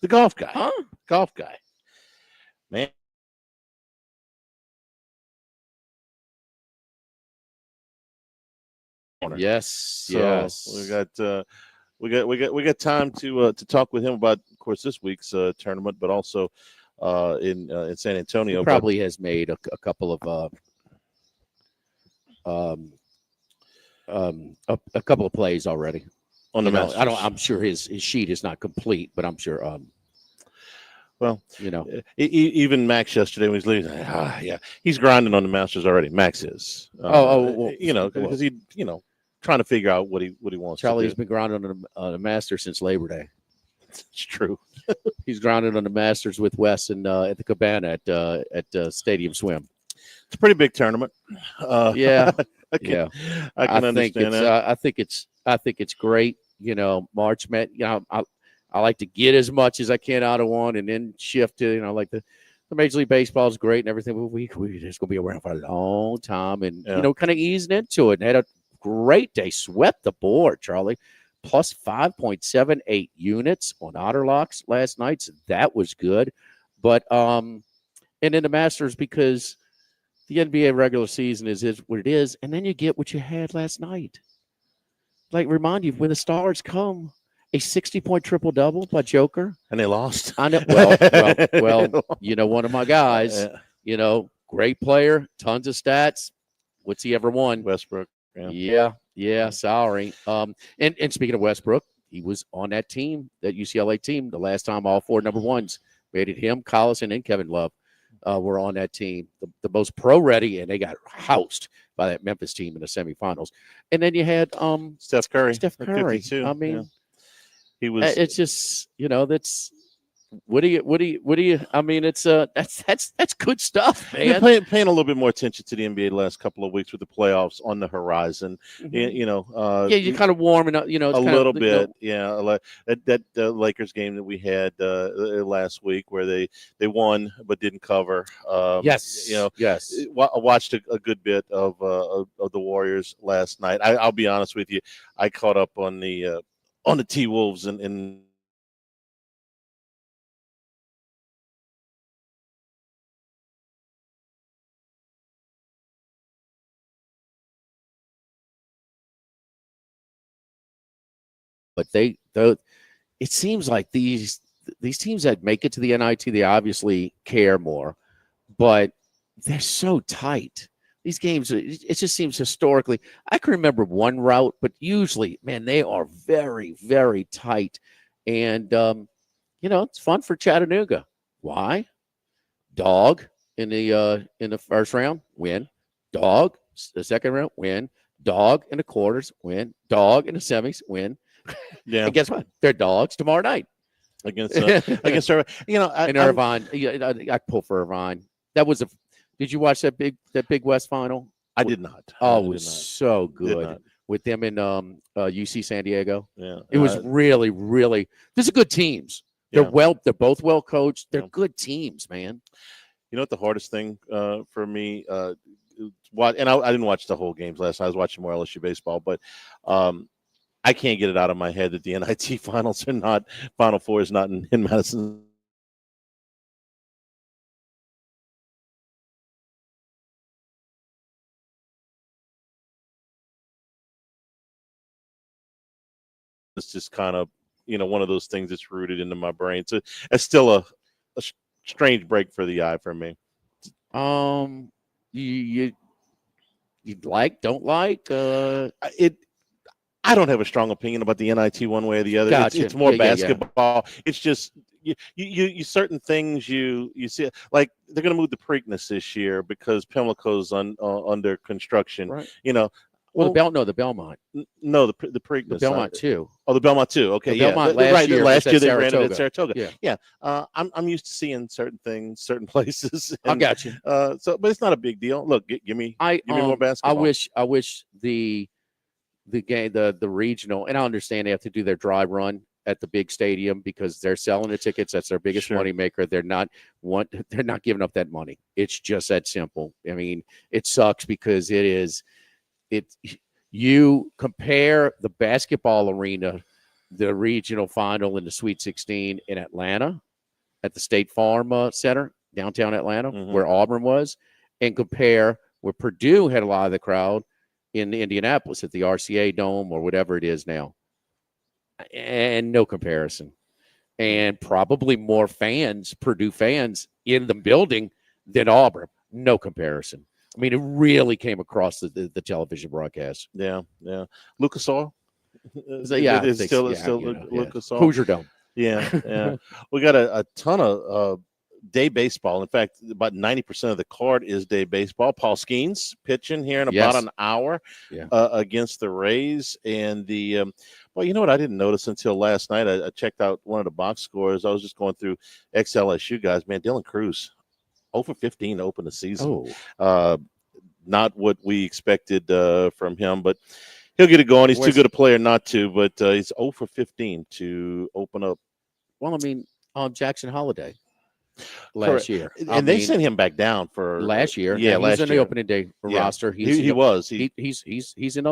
The golf guy. Huh? Golf guy. Man. Yes. So Yes. we got time to talk with him about, of course, this week's tournament, but also in San He Antonio. probably has made a couple of a couple of plays already. On the You know, Masters. I'm sure his sheet is not complete, but I'm sure. Well, You know, even Max yesterday when he's leaving, yeah, he's grinding on the Masters already. Max is, well, because he, trying to figure out what he wants Charlie's to do. been grinding on the Masters since Labor Day. It's true. He's grinding on the Masters with Wes and at the Cabana at Stadium Swim. It's a pretty big tournament. Yeah, I can, yeah. I can understand that. I think it's great. You know, March Madness. You know, I like to get as much as I can out of one, and then shift to like the Major League Baseball is great and everything. But we just gonna be around for a long time, and kind of easing into it. And had a great day. Swept the board, Charlie. Plus 5.78 units on Otterlocks last night. So that was good. But and then the Masters, because the NBA regular season is what it is, and then you get what you had last night. Like, remind you, when the stars come, a 60-point triple double by Joker, and they lost. I know. Well, one of my guys. Great player, tons of stats. What's he ever won? Westbrook. Yeah. Sorry. And speaking of Westbrook, he was on that team, that UCLA team, the last time all four number ones made it. Him, Collison, and Kevin Love were on that team, the most pro ready, and they got housed by that Memphis team in the semifinals. And then you had Steph Curry. I mean, he was. It's just that's. What do you? I mean, it's that's good stuff, man. Paying a little bit more attention to the NBA the last couple of weeks with the playoffs on the horizon. Mm-hmm. You're kind of warming up. It's a little bit. Like that Lakers game that we had last week, where they won but didn't cover. Yes. Yes. I watched a good bit of the Warriors last night. I'll be honest with you. I caught up on the T Wolves and but it seems like these teams that make it to the NIT, they obviously care more, but they're so tight. These games, it just seems historically. I can remember one route, but usually, man, they are very, very tight. And it's fun for Chattanooga. Why? Dog in the first round, win. Dog the second round, win. Dog in the quarters, win. Dog in the semis, win. Yeah. And guess what? They're dogs tomorrow night against Irvine. And Irvine. I pull for Irvine. Did you watch that big West final? I did not. Oh, it was so good with them in UC San Diego. Yeah, it was really, really. These are good teams. They're They're both well coached. They're good teams, man. You know what the hardest thing for me? I didn't watch the whole games last night. I was watching more LSU baseball, but I can't get it out of my head that the NIT finals are not Final Four is not in Madison. It's just kind of one of those things that's rooted into my brain. So it's still a strange break for the eye for me. You don't like it. I don't have a strong opinion about the NIT one way or the other. Gotcha. It's more basketball. Yeah. It's just you certain things you see, like they're going to move the Preakness this year because Pimlico's under construction. Right. Well, the Belmont. No, the Preakness. The Belmont too. Oh, the Belmont too. Okay, the Belmont last year they ran it at Saratoga. Yeah. I'm used to seeing certain things, certain places. I got you. But it's not a big deal. Look, give me more basketball. I wish the game, the regional, and I understand they have to do their dry run at the big stadium because they're selling the tickets. That's their biggest moneymaker. They're not giving up that money. It's just that simple. I mean, it sucks because you compare the basketball arena the regional final in the Sweet 16 in Atlanta at the State Farm Center, downtown Atlanta, where Auburn was, and compare where Purdue had a lot of the crowd in Indianapolis at the RCA Dome or whatever it is now. And no comparison. And probably more fans, Purdue fans, in the building than Auburn. No comparison. I mean, it really came across the television broadcast. Yeah. Lucas Oil. It's still Lucas Oil. Hoosier Dome. Yeah. We got a ton of day baseball. In fact, about 90% of the card is day baseball. Paul Skeens pitching here in about an hour against the Rays. And well, you know what I didn't notice until last night? I checked out one of the box scores. I was just going through ex-LSU guys. Man, Dylan Cruz, 0 for 15 to open the season. Not what we expected from him, but he'll get it going. He's too good a player not to, but he's 0 for 15 to open up. Well, I mean, Jackson Holiday last year. And they sent him back down for last year. Yeah, last year. In the opening day roster. He's in the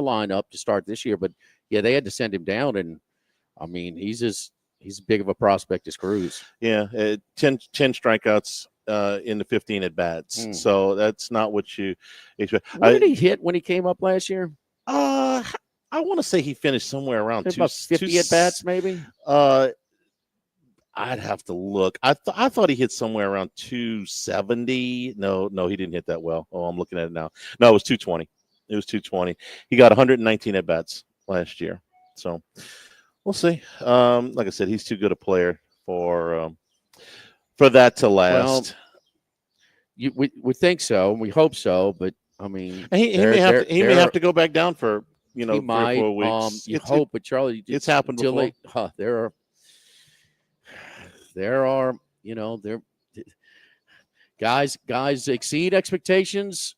lineup to start this year, but they had to send him down, and I mean, he's as big of a prospect as Cruz. Yeah, 10 strikeouts in the 15 at bats. So that's not what you expect. What did he hit when he came up last year? I want to say he finished somewhere around about 50 at bats, maybe. I'd have to look. I thought he hit somewhere around 270. No, he didn't hit that well. Oh, I'm looking at it now. No, it was 220. It was 220. He got 119 at bats last year. So we'll see. Like I said, he's too good a player for that to last. Well, we think so. We hope so, but I mean, he may have to go back down for 3 or 4 weeks. You hope, but Charlie, it's happened before. There are guys exceed expectations,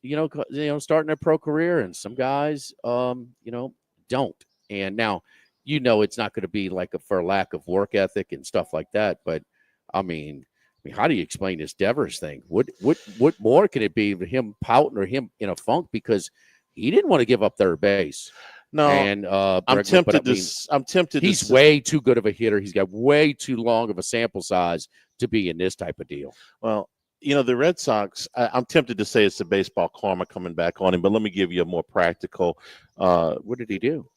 starting their pro career, and some guys, don't. And now, it's not going to be for lack of work ethic and stuff like that. But I mean, how do you explain this Devers thing? What more can it be of him pouting or him in a funk because he didn't want to give up third base? No, and I'm tempted. He's way too good of a hitter. He's got way too long of a sample size to be in this type of deal. Well, the Red Sox, I'm tempted to say it's the baseball karma coming back on him, but let me give you a more practical. What did he do?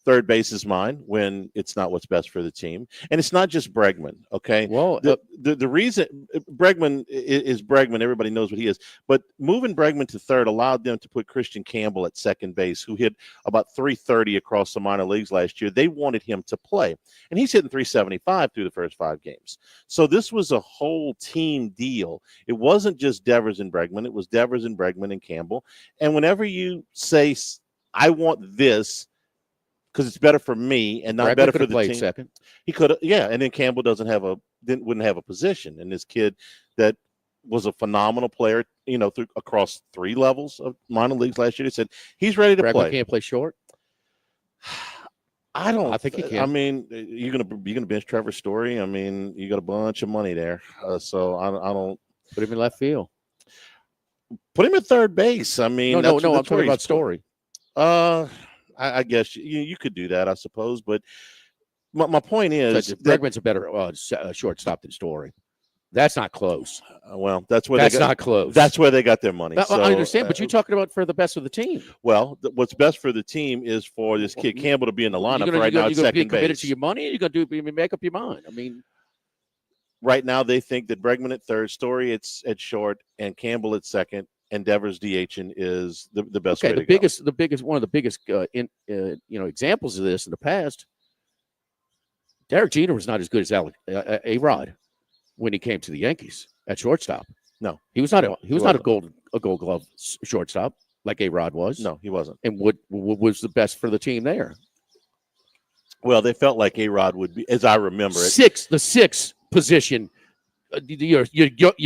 Third base is mine when it's not what's best for the team. And it's not just Bregman, okay? Well, the reason Bregman is Bregman, everybody knows what he is. But moving Bregman to third allowed them to put Christian Campbell at second base, who hit about 330 across the minor leagues last year. They wanted him to play. And he's hitting 375 through the first 5 games. So this was a whole team deal. It wasn't just Devers and Bregman. It was Devers and Bregman and Campbell. And whenever you say, I want this, because it's better for me and not better for the team. Second. He could have, and then Campbell wouldn't have a position. And this kid that was a phenomenal player, across 3 levels of minor leagues last year, he said he's ready to play. Can't play short. I think he can. I mean, you're gonna bench Trevor Story. I mean, you got a bunch of money there, so I don't put him in left field. Put him at third base. I mean, no. I'm talking about Story. I guess you could do that, I suppose. But my point is Bregman's a better shortstop than Story. That's not close. Well, that's not close. That's where they got their money. I understand, but you're talking about for the best of the team. Well, what's best for the team is for this kid Campbell to be in the lineup right now at second base. You're going to be committed to your money, and you're going to make up your mind. I mean, right now they think that Bregman at third, Story at short, and Campbell at second. And Devers DHing is the best way to go. One of the biggest examples of this in the past. Derek Jeter was not as good as A-Rod when he came to the Yankees at shortstop. No, he was not a Gold Glove shortstop like A-Rod was. No, he wasn't. And what was the best for the team there? Well, they felt like A-Rod would be, as I remember it, the sixth position. Your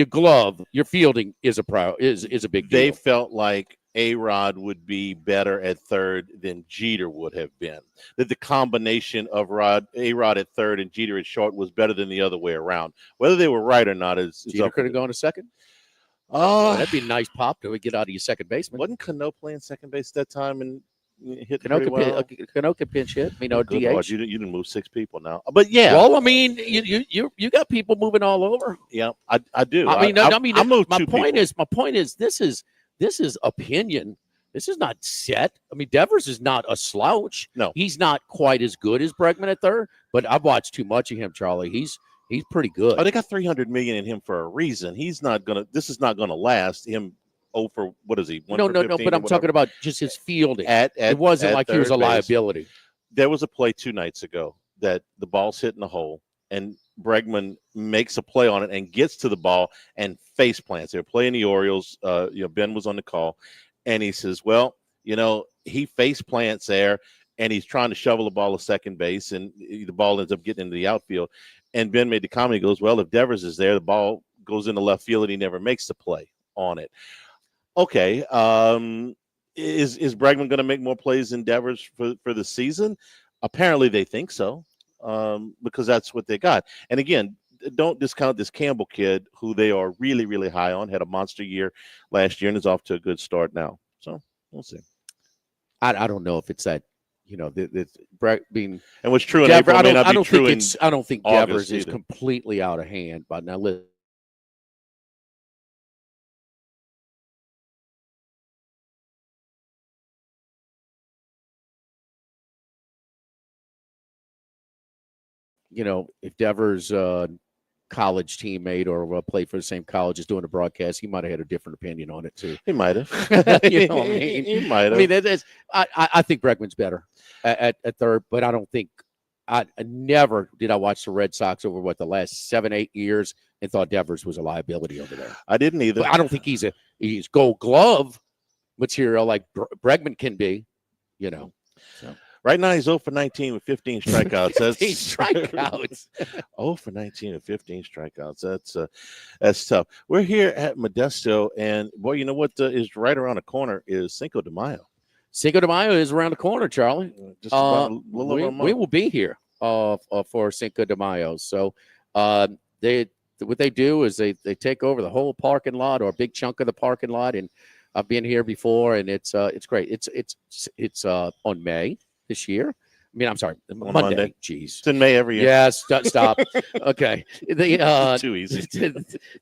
glove, your fielding is a big deal. They felt like A-Rod would be better at third than Jeter would have been. That the combination of A-Rod at third and Jeter at short was better than the other way around. Whether they were right or not is Jeter could have gone to second. That'd be a nice pop to get out of your second baseman. Wasn't Cano playing second base at that time? And hit pretty well. Cano can pinch hit. Good Lord, DH. you didn't move 6 people now. But yeah. Well, I mean, you got people moving all over. Yeah, I do. I moved my 2 point people. is this is opinion. This is not set. I mean, Devers is not a slouch. No. He's not quite as good as Bregman at third, but I've watched too much of him, Charlie. He's pretty good. Oh, they got $300 million in him for a reason. This is not gonna last him. Oh, for what is he? No, but I'm talking about just his fielding. It wasn't like he was a liability. There was a play 2 nights ago that the ball's hitting the hole, and Bregman makes a play on it and gets to the ball and face plants. They're playing the Orioles. Ben was on the call, and he says, well, he face plants there, and he's trying to shovel the ball to second base, and the ball ends up getting into the outfield. And Ben made the comment, he goes, well, if Devers is there, the ball goes into left field, and he never makes the play on it. Okay, is Bregman going to make more plays than Devers for the season? Apparently they think so, because that's what they got. And again, don't discount this Campbell kid, who they are really, really high on. Had a monster year last year and is off to a good start now. So we'll see. I don't know if it's that, being and what's true in Devers, April may not be true in I don't think August Devers is either. completely out of hand. But now listen. If Devers' college teammate or played for the same college is doing a broadcast, he might have had a different opinion on it too. He might have. You know what I mean? He might have. I mean, I think Bregman's better at third, but I don't think I never did I watch the Red Sox over the last 7-8 years and thought Devers was a liability over there. I didn't either. But I don't think he's Gold Glove material like Bregman can be. So. Right now, he's 0 for 19 with 15 strikeouts. 15 strikeouts. 0 for 19 with 15 strikeouts. That's tough. We're here at Modesto, and boy, you know what is right around the corner is Cinco de Mayo. Cinco de Mayo is around the corner, Charlie. Just about a little over a month. We will be here for Cinco de Mayo. So what they do is they take over the whole parking lot or a big chunk of the parking lot, and I've been here before, and it's great. It's on May. This year, I mean, I'm sorry, Monday. Jeez, it's in May every year. Yes, stop. Okay, too easy.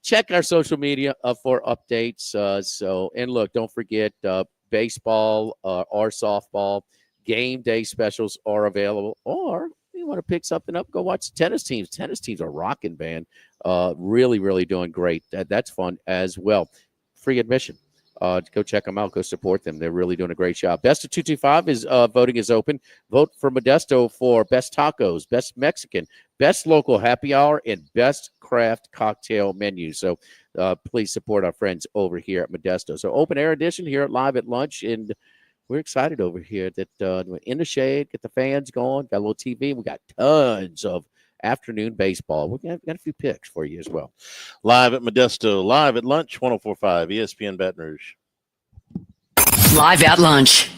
Check our social media for updates. And look, don't forget baseball or softball game day specials are available. Or you want to pick something up, go watch the tennis teams. Tennis teams are rocking, man. Really, really doing great. That's fun as well. Free admission. Go check them out. Go support them. They're really doing a great job. Best of 225 is voting is open. Vote for Modesto for best tacos, best Mexican, best local happy hour, and best craft cocktail menu. So please support our friends over here at Modesto. So open air edition here at Live at Lunch, and we're excited over here that we're in the shade, get the fans going, got a little TV. We got tons of afternoon baseball. We've got a few picks for you as well. Live at Modesto, live at lunch, 104.5 ESPN Baton Rouge. Live at lunch.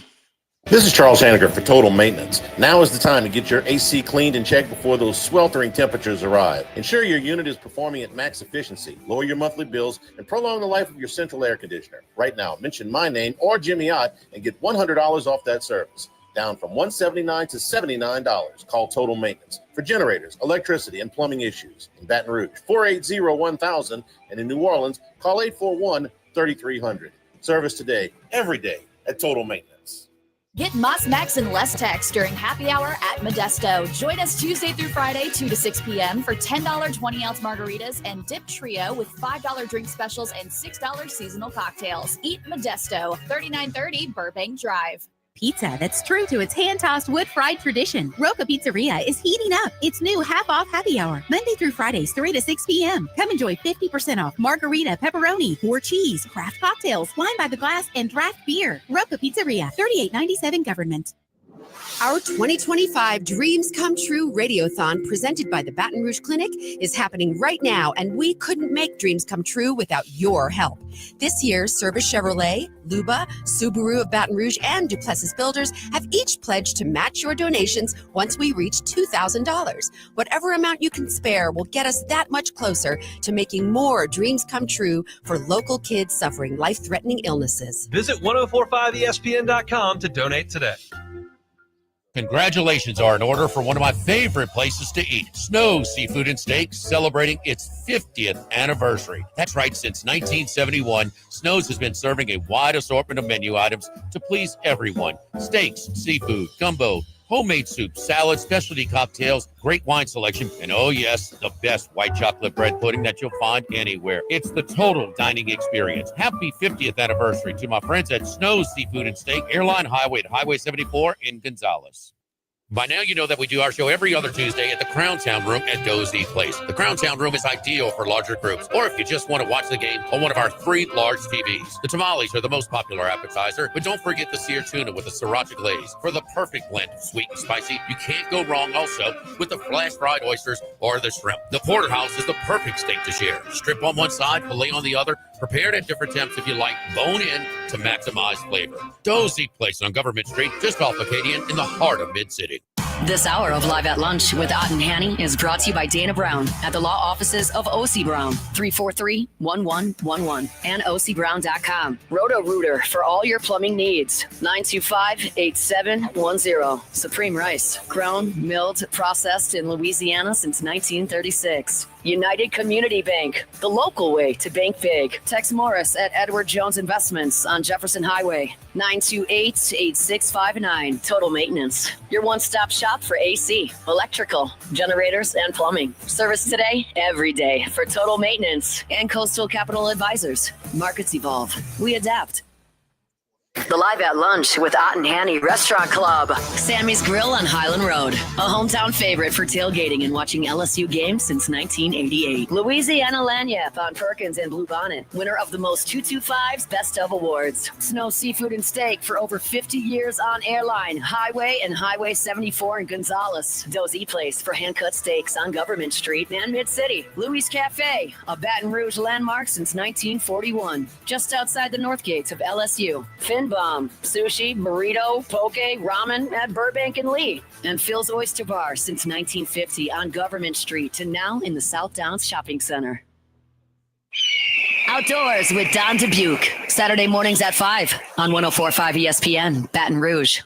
This is Charles Hanniger for Total Maintenance. Now is the time to get your AC cleaned and checked before those sweltering temperatures arrive. Ensure your unit is performing at max efficiency, lower your monthly bills, and prolong the life of your central air conditioner. Right now, mention my name or Jimmy Ott and get $100 off that service. Down from $179 to $79. Call Total Maintenance for generators, electricity, and plumbing issues. In Baton Rouge, 480-1000, and in New Orleans, call 841-3300. Service today, every day at Total Maintenance. Get Moss Max and less text during happy hour at Modesto. Join us Tuesday through Friday, 2 to 6 p.m. for $10 20-ounce margaritas and dip trio with $5 drink specials and $6 seasonal cocktails. Eat Modesto, 3930 Burbank Drive. Pizza that's true to its hand-tossed wood-fried tradition. Roca Pizzeria is heating up its new half-off happy hour, Monday through Fridays, 3 to 6 p.m. Come enjoy 50% off margarita, pepperoni, or cheese, craft cocktails, wine by the glass, and draft beer. Roca Pizzeria, 3897 Government. Our 2025 Dreams Come True Radiothon presented by the Baton Rouge Clinic is happening right now, and we couldn't make dreams come true without your help. This year, Service Chevrolet, Luba, Subaru of Baton Rouge, and Duplessis Builders have each pledged to match your donations once we reach $2,000. Whatever amount you can spare will get us that much closer to making more dreams come true for local kids suffering life-threatening illnesses. Visit 1045ESPN.com to donate today. Congratulations are in order for one of my favorite places to eat, Snow's Seafood and Steaks, celebrating its 50th anniversary. That's right, since 1971, Snow's has been serving a wide assortment of menu items to please everyone. Steaks, seafood, gumbo, homemade soup, salad, specialty cocktails, great wine selection, and oh yes, the best white chocolate bread pudding that you'll find anywhere. It's the total dining experience. Happy 50th anniversary to my friends at Snow's Seafood and Steak, Airline Highway at Highway 74 in Gonzales. By now, you know that we do our show every other Tuesday at the Crown Town Room at Dozy Place. The Crown Town Room is ideal for larger groups, or if you just want to watch the game on one of our 3 large TVs. The tamales are the most popular appetizer, but don't forget the seared tuna with the sriracha glaze for the perfect blend of sweet and spicy. You can't go wrong also with the flash-fried oysters or the shrimp. The porterhouse is the perfect steak to share. Strip on one side, filet on the other, prepared at different temps if you like, bone in to maximize flavor. Dozy Place on Government Street, just off Acadian in the heart of Mid-City. This hour of Live at Lunch with Ott and Hanny is brought to you by Dana Brown at the law offices of O.C. Brown, 343-1111, and ocbrown.com. Roto-Rooter for all your plumbing needs, 925-8710. Supreme Rice, grown, milled, processed in Louisiana since 1936. United Community Bank, the local way to bank big. Tex Morris at Edward Jones Investments on Jefferson Highway, 928-8659. Total Maintenance, your one-stop shop for AC, electrical, generators, and plumbing. Service today, every day for Total Maintenance. And Coastal Capital Advisors. Markets evolve. We adapt. The Live at Lunch with Ott and Hanny Restaurant Club. Sammy's Grill on Highland Road. A hometown favorite for tailgating and watching LSU games since 1988. Louisiana Lanyap on Perkins and Blue Bonnet. Winner of the most 225's Best of Awards. Snow Seafood and Steak for over 50 years on Airline, Highway, and Highway 74 in Gonzales. Dozy Place for hand-cut steaks on Government Street and Mid-City. Louis Cafe, a Baton Rouge landmark since 1941. Just outside the north gates of LSU. Bomb, sushi, burrito, poke, ramen at Burbank and Lee. And Phil's Oyster Bar since 1950 on Government Street to now in the South Downs Shopping Center. Outdoors with Don Dubuque. Saturday mornings at 5 on 104.5 ESPN, Baton Rouge.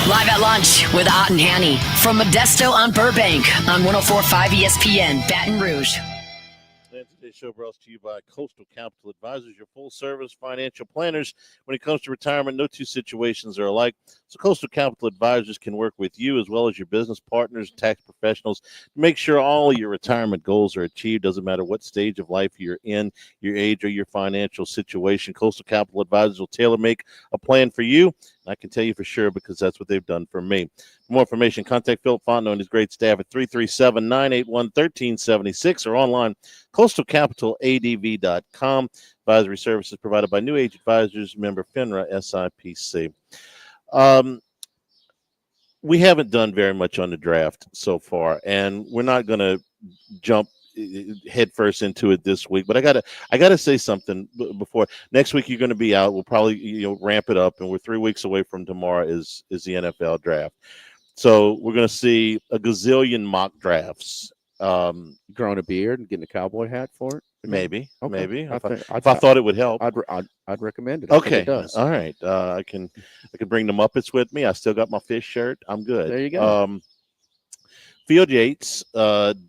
Live at Lunch with Ott and Hanny from Modesto on Burbank on 104.5 ESPN, Baton Rouge. And today's show brought to you by Coastal Capital Advisors, your full-service financial planners. When it comes to retirement, no two situations are alike. So Coastal Capital Advisors can work with you as well as your business partners, tax professionals, to make sure all of your retirement goals are achieved. Doesn't matter what stage of life you're in, your age, or your financial situation. Coastal Capital Advisors will tailor-make a plan for you. I can tell you for sure because that's what they've done for me. For more information, contact Philip Fontenot and his great staff at 337-981-1376 or online, coastalcapitaladv.com. Advisory services provided by New Age Advisors, member FINRA SIPC. We haven't done very much on the draft so far, and we're not going to jump headfirst into it this week, but I gotta say something before. Next week you're going to be out. We'll probably ramp it up, and we're 3 weeks away from tomorrow is the NFL draft. So we're going to see a gazillion mock drafts. Growing a beard and getting a cowboy hat for it. Maybe. If I thought thought it would help, I'd recommend it. I think Okay, it does. all right. I can bring the Muppets with me. I still got my fish shirt. I'm good. There you go. Field Yates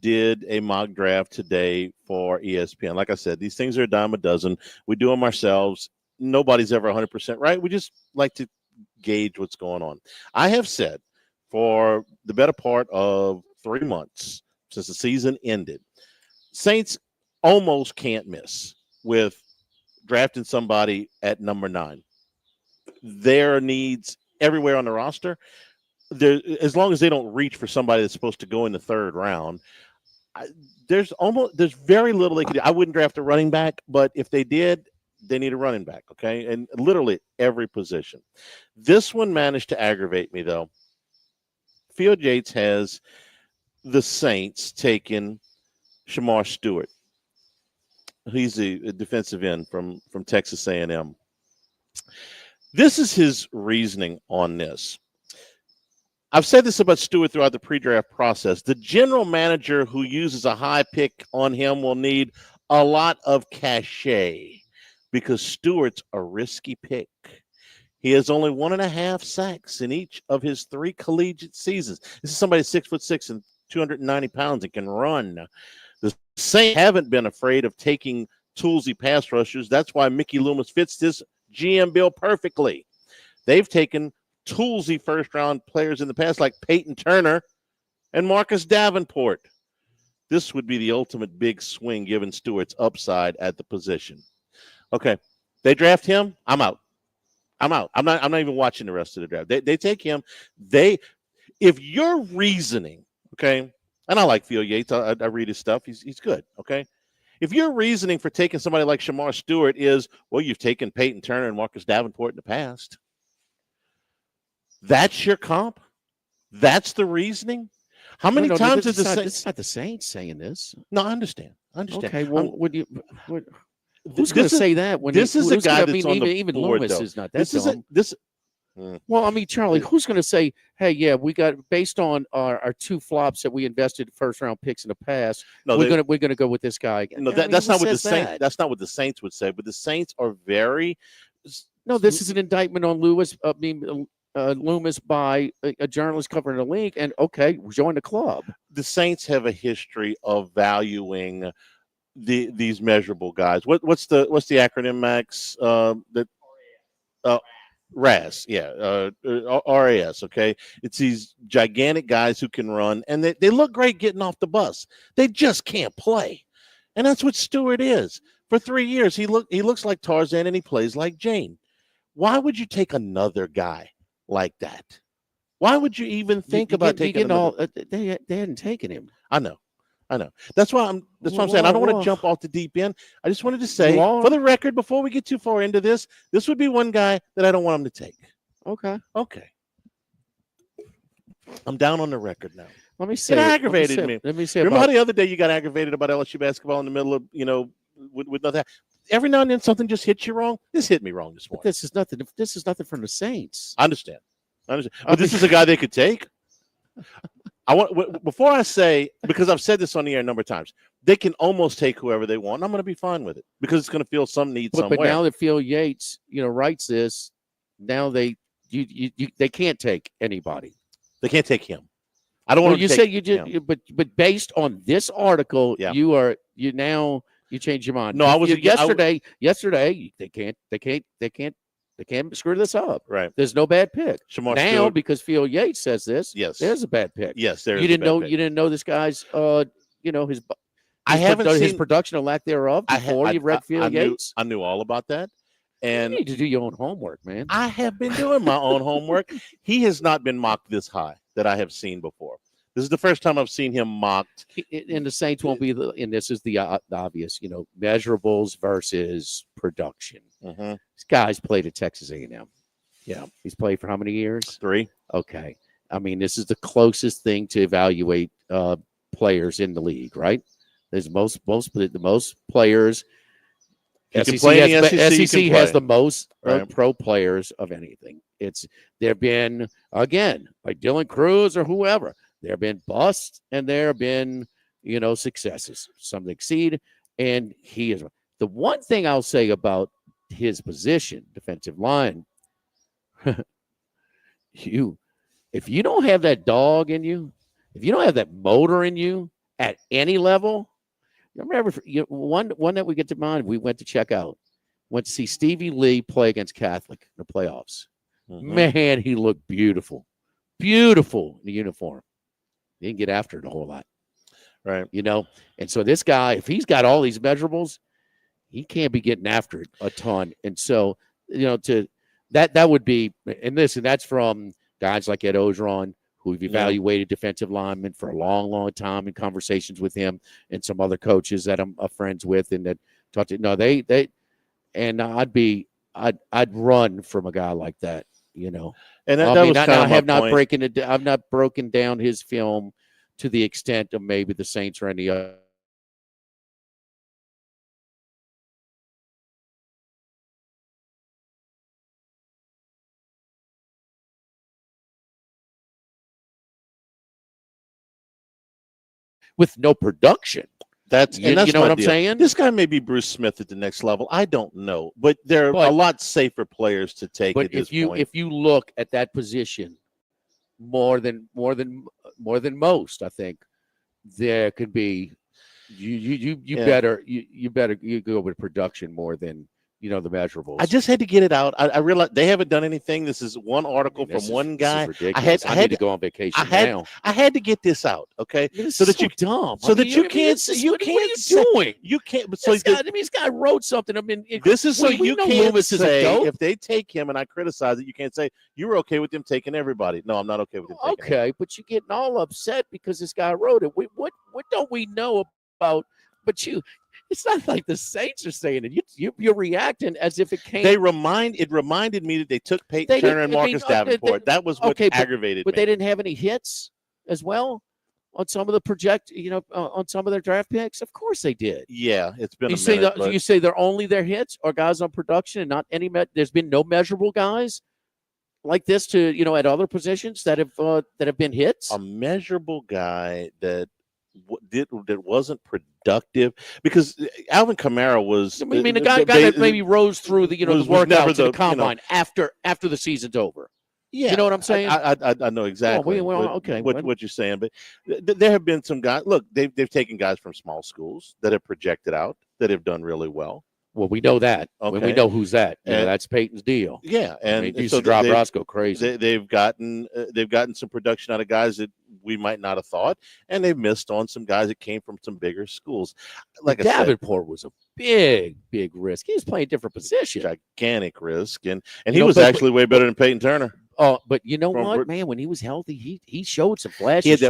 did a mock draft today for ESPN. Like I said, these things are a dime a dozen. We do them ourselves. Nobody's ever 100% right. We just like to gauge what's going on. I have said for the better part of 3 months since the season ended, Saints almost can't miss with drafting somebody at number 9. There are needs everywhere on the roster. As long as they don't reach for somebody that's supposed to go in the 3rd round, there's very little they could do. I wouldn't draft a running back, but if they did, they need a running back, okay? And literally every position. This one managed to aggravate me, though. Field Yates has the Saints taking Shamar Stewart. He's a defensive end from Texas A&M. This is his reasoning on this. I've said this about Stewart throughout the pre-draft process. The general manager who uses a high pick on him will need a lot of cachet because Stewart's a risky pick. He has only 1.5 sacks in each of his 3 collegiate seasons. This is somebody 6'6" and 290 pounds and can run. The Saints haven't been afraid of taking toolsy pass rushers. That's why Mickey Loomis fits this GM bill perfectly. They've taken toolsy first-round players in the past like Peyton Turner and Marcus Davenport. This would be the ultimate big swing given Stewart's upside at the position. Okay, they draft him. I'm out. I'm not even watching the rest of the draft. They take him. If your reasoning, okay, and I like Field Yates. I read his stuff. He's good, okay? If your reasoning for taking somebody like Shamar Stewart is, well, you've taken Peyton Turner and Marcus Davenport in the past, that's your comp? That's the reasoning? How many times did the Saints? It's not the Saints saying this. No, I understand. Okay, well, who's going to say that? When this is a guy that's on the even board, Loomis though. is not that dumb. Well, I mean, Charlie, who's going to say, hey, yeah, we got based on our 2 flops that we invested first-round picks in the past, we're going to go with this guy again. No, that's not what the Saints. That's not what the Saints would say. But the Saints are very. No, this is an indictment on Loomis by a journalist covering the league, and okay, join the club. The Saints have a history of valuing these measurable guys. What's the acronym, Max? RAS, yeah, RAS, okay? It's these gigantic guys who can run, and they look great getting off the bus. They just can't play. And that's what Stewart is. For 3 years, he looks like Tarzan, and he plays like Jane. Why would you take another guy like that? Why would you even think about taking another? They hadn't taken him. I know. That's why I'm saying I don't want to jump off the deep end. I just wanted to say, for the record, before we get too far into this would be one guy that I don't want him to take. Okay. I'm down on the record now. Let me say it aggravated me. Let me say. Remember how the other day you got aggravated about LSU basketball in the middle of with nothing. Every now and then something just hits you wrong. This hit me wrong this morning. But this is nothing. This is nothing from the Saints. I understand. But this is a guy they could take. Before I say, because I've said this on the air a number of times, they can almost take whoever they want. And I'm going to be fine with it because it's going to feel some need somewhere. But now that Field Yates, writes this, now they can't take anybody. They can't take him. I don't want to. You say you just, but based on this article, yeah. You changed your mind. No, I was yesterday. They can't screw this up. Right. There's no bad pick. Shamar now Stewart, because Field Yates says this. Yes. There's a bad pick. Yes, there is. You didn't know this guy's his his production or lack thereof before you read Field Yates. I knew all about that. And you need to do your own homework, man. I have been doing my own homework. He has not been mocked this high that I have seen before. This is the first time I've seen him mocked. And the Saints won't be and this is the obvious, measurables versus production. Mm-hmm. This guy's played at Texas A&M. Yeah. He's played for how many years? 3. Okay. I mean, this is the closest thing to evaluate players in the league, right? There's most players. SEC has the most pro players of anything. There have been, again, like Dylan Cruz or whoever, there have been busts and there have been, successes. Some exceed, and he is. The one thing I'll say about his position, defensive line, if you don't have that dog in you, if you don't have that motor in you at any level, remember one that we get to mind, we went to check out, went to see Stevie Lee play against Catholic in the playoffs. Mm-hmm. Man, he looked beautiful in the uniform. He didn't get after it a whole lot. Right. And so this guy, if he's got all these measurables, he can't be getting after it a ton. And so, that would be, and that's from guys like Ed Ogeron, who we've evaluated defensive linemen for a long, long time in conversations with him and some other coaches that I'm friends with, and that talked to. No, they and I'd run from a guy like that, you know. And that was kind of my point. I've not broken down his film to the extent of maybe the Saints or any other. With no production. That's you that's know my what I'm deal. saying? This guy may be Bruce Smith at the next level. I don't know, but there are a lot safer players to take. But at this point. if you look at that position more than most, I think there could be you better go with production more than the measurables. I just had to get it out. I realized they haven't done anything. This is one article from one guy. I had to go on vacation now. I had to get this out, okay? So that you dumb. So that you can't. What are you doing? You can't. So this guy wrote something. I mean, this is so you can't Loomis say is a dope. if they take him and I criticize it. You can't say you were okay with them taking everybody. No, I'm not okay with them. Okay, but you're getting all upset because this guy wrote it. What don't we know about? But it's not like the Saints are saying it. You're reacting as if it came. It reminded me that they took Peyton Turner and Marcus Davenport. That was what aggravated me. But they didn't have any hits as well on some of the on some of their draft picks. Of course they did. Yeah, it's been. You say they're only their hits or guys on production and not any. There's been no measurable guys like this at other positions that have been hits. A measurable guy that wasn't productive, because Alvin Kamara was. I mean, the guy that maybe rose through the workouts to the combine after the season's over. Yeah, you know what I'm saying. I know exactly. What you're saying, but there have been some guys. Look, they've taken guys from small schools that have projected out that have done really well. Well, we know that. Okay. We know who's that. That's Peyton's deal. Yeah, and he used to drive Roscoe crazy. They've gotten some production out of guys that we might not have thought, and they've missed on some guys that came from some bigger schools. Like Davenport was a big risk. He was playing a different position, gigantic risk, and he was actually way better than Peyton Turner. Oh, but you know what, man? When he was healthy, he showed some flashes.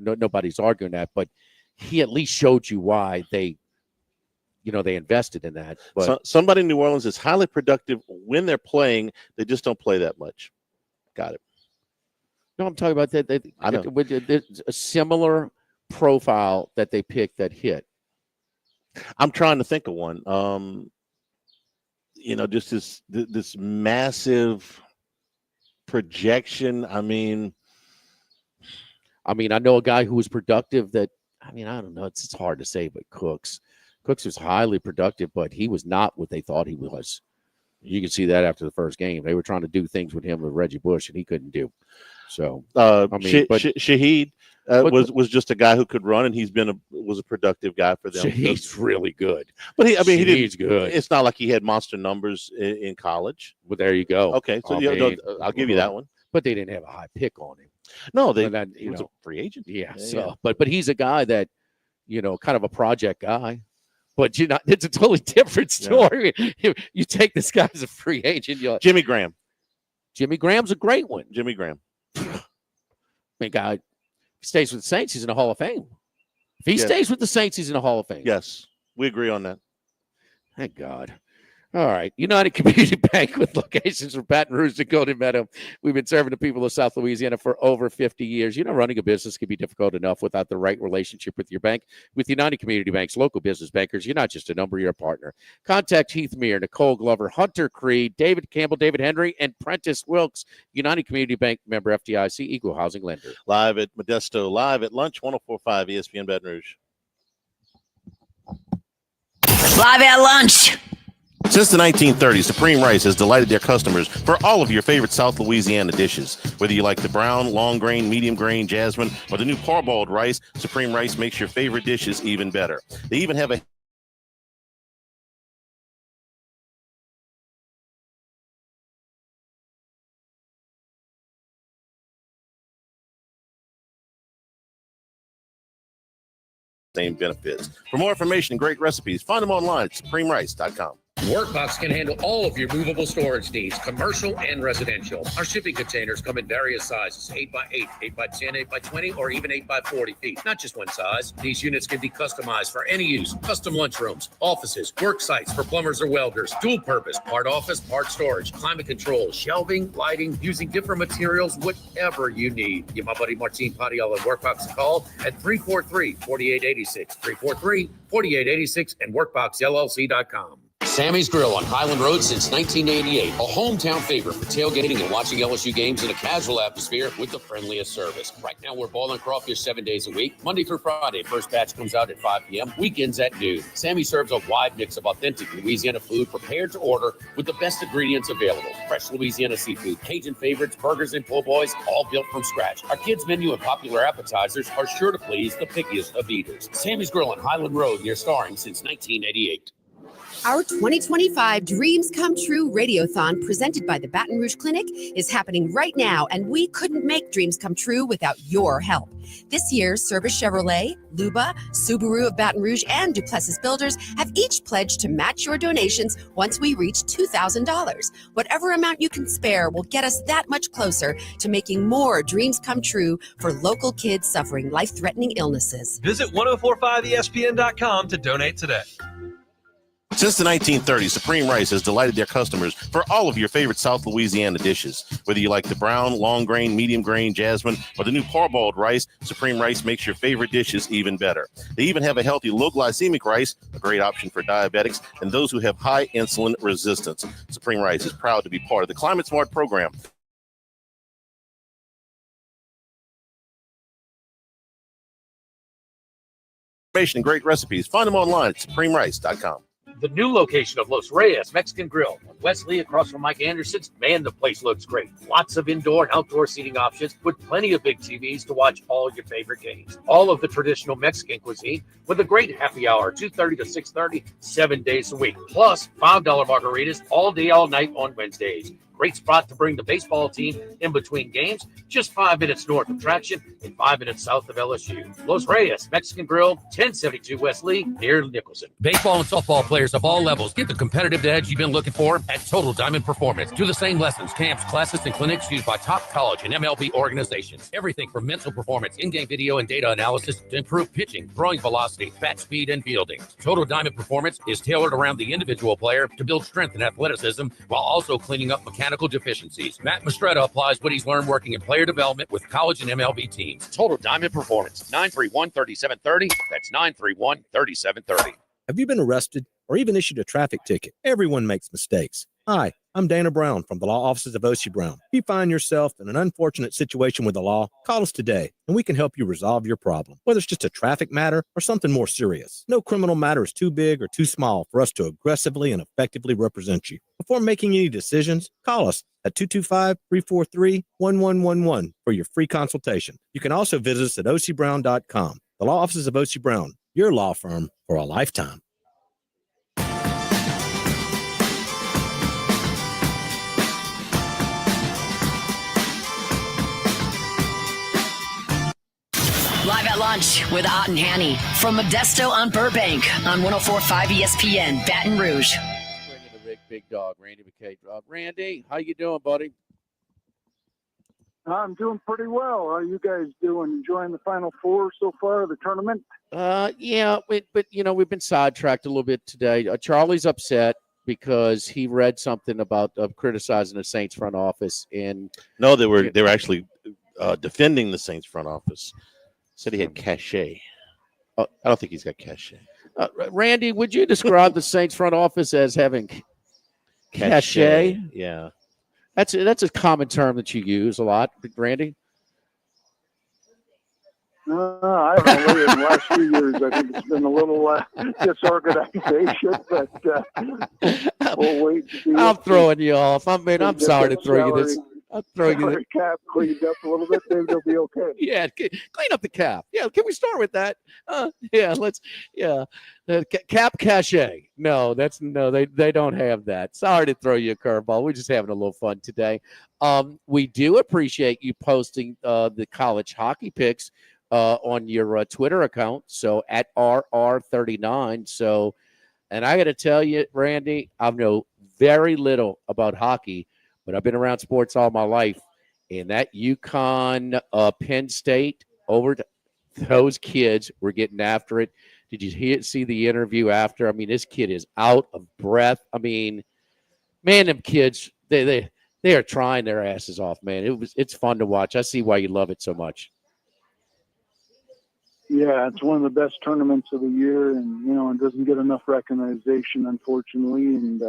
Nobody's arguing that, but he at least showed you why they invested in that. But somebody in New Orleans is highly productive when they're playing. They just don't play that much. Got it. No, I'm talking about that. I know. There's a similar profile that they picked that hit. I'm trying to think of one. Just this massive projection. I mean, I know a guy who was productive that, I don't know. It's hard to say, but Cooks was highly productive, but he was not what they thought he was. You can see that after the first game. They were trying to do things with him with Reggie Bush, and he couldn't do. So, Shaheed was just a guy who could run, and was a productive guy for them. He's really good. But he's good. It's not like he had monster numbers in college. Well, there you go. Okay, so I'll give you that one. But they didn't have a high pick on him. No, he was a free agent. Yeah. But he's a guy that, kind of a project guy. But it's a totally different story. Yeah. You take this guy as a free agent. Jimmy Graham. Jimmy Graham's a great one. Jimmy Graham. Guy stays with the Saints, he's in the Hall of Fame. If he stays with the Saints, he's in the Hall of Fame. Yes, we agree on that. Thank God. All right. United Community Bank with locations from Baton Rouge to Golden Meadow. We've been serving the people of South Louisiana for over 50 years. Running a business can be difficult enough without the right relationship with your bank. With United Community Bank's local business bankers, you're not just a number, you're a partner. Contact Heath Meir, Nicole Glover, Hunter Creed, David Campbell, David Henry, and Prentice Wilkes. United Community Bank, member FDIC, equal housing lender. Live at Modesto, live at lunch, 104.5 ESPN Baton Rouge. Live at lunch. Since the 1930s, Supreme Rice has delighted their customers for all of your favorite South Louisiana dishes. Whether you like the brown, long grain, medium grain, jasmine, or the new parboiled rice, Supreme Rice makes your favorite dishes even better. They even have a same benefits. For more information and great recipes, find them online at supremerice.com. Workbox can handle all of your movable storage needs, commercial and residential. Our shipping containers come in various sizes, 8x8, 8x10, 8x20, or even 8x40 feet. Not just one size. These units can be customized for any use. Custom lunchrooms, offices, work sites for plumbers or welders, dual purpose, part office, part storage, climate control, shelving, lighting, using different materials, whatever you need. Give my buddy Martin Padial at Workbox a call at 343-4886, 343-4886, and workboxllc.com. Sammy's Grill on Highland Road since 1988. A hometown favorite for tailgating and watching LSU games in a casual atmosphere with the friendliest service. Right now, we're boiling crawfish 7 days a week, Monday through Friday. First batch comes out at 5 p.m., weekends at noon. Sammy serves a wide mix of authentic Louisiana food prepared to order with the best ingredients available. Fresh Louisiana seafood, Cajun favorites, burgers, and po' boys, all built from scratch. Our kids' menu and popular appetizers are sure to please the pickiest of eaters. Sammy's Grill on Highland Road, near Starring since 1988. Our 2025 Dreams Come True Radiothon presented by the Baton Rouge Clinic is happening right now, and we couldn't make dreams come true without your help. This year, Service Chevrolet, Luba, Subaru of Baton Rouge, and Duplessis Builders have each pledged to match your donations once we reach $2,000. Whatever amount you can spare will get us that much closer to making more dreams come true for local kids suffering life-threatening illnesses. Visit 1045ESPN.com to donate today. Since the 1930s, Supreme Rice has delighted their customers for all of your favorite South Louisiana dishes. Whether you like the brown, long grain, medium grain, jasmine, or the new parboiled rice, Supreme Rice makes your favorite dishes even better. They even have a healthy low glycemic rice, a great option for diabetics and those who have high insulin resistance. Supreme Rice is proud to be part of the Climate Smart program. Information and great recipes, find them online at supremerice.com. The new location of Los Reyes Mexican Grill on Wesley across from Mike Anderson's. Man, the place looks great. Lots of indoor and outdoor seating options with plenty of big TVs to watch all your favorite games. All of the traditional Mexican cuisine with a great happy hour, 2:30 to 6:30, 7 days a week. Plus $5 margaritas all day, all night on Wednesdays. Great spot to bring the baseball team in between games, just 5 minutes north of Traction and 5 minutes south of LSU. Los Reyes Mexican Grill, 1072 West Lee, near Nicholson. Baseball and softball players of all levels get the competitive edge you've been looking for at Total Diamond Performance. Do the same lessons, camps, classes, and clinics used by top college and MLB organizations. Everything from mental performance, in-game video, and data analysis to improve pitching, throwing velocity, bat speed, and fielding. Total Diamond Performance is tailored around the individual player to build strength and athleticism while also cleaning up mechanical deficiencies. Matt Mastretta applies what he's learned working in player development with college and MLB teams. Total Diamond Performance, 931-3730. That's 931-3730. Have you been arrested or even issued a traffic ticket? Everyone makes mistakes. Hi, I'm Dana Brown from the law offices of O.C. Brown. If you find yourself in an unfortunate situation with the law, call us today and we can help you resolve your problem, whether it's just a traffic matter or something more serious. No criminal matter is too big or too small for us to aggressively and effectively represent you. Before making any decisions, call us at 225-343-1111 for your free consultation. You can also visit us at ocbrown.com. The law offices of O.C. Brown, your law firm for a lifetime. Live at lunch with Ott and Hanny from Modesto on Burbank on 104.5 ESPN, Baton Rouge. Bringing the big dog, Randy McKay. Randy, how you doing, buddy? I'm doing pretty well. How are you guys doing? Enjoying the Final Four so far of the tournament? Yeah, but we've been sidetracked a little bit today. Charlie's upset because he read something about criticizing the Saints front office. And no, they were actually defending the Saints front office. Said he had cachet. I don't think he's got cachet. Randy, would you describe the Saints front office as having cachet? Yeah. That's a common term that you use a lot, Randy. I don't know. In the last few years, I think it's been a little disorganization, but we'll wait to see. I'm throwing you off. I'm sorry to throw you this. I'm throwing you the cap cleaned up a little bit. Maybe they'll be okay. Yeah, clean up the cap. Yeah, can we start with that? Cap cachet. No, they don't have that. Sorry to throw you a curveball. We're just having a little fun today. We do appreciate you posting the college hockey picks on your Twitter account. So at RR39. So, and I got to tell you, Randy, I know very little about hockey, but I've been around sports all my life. And that UConn, Penn State, those kids were getting after it. Did you see the interview after? I mean, this kid is out of breath. I mean, man, them kids, they are trying their asses off, man. It's fun to watch. I see why you love it so much. Yeah, it's one of the best tournaments of the year, and it doesn't get enough recognition, unfortunately. And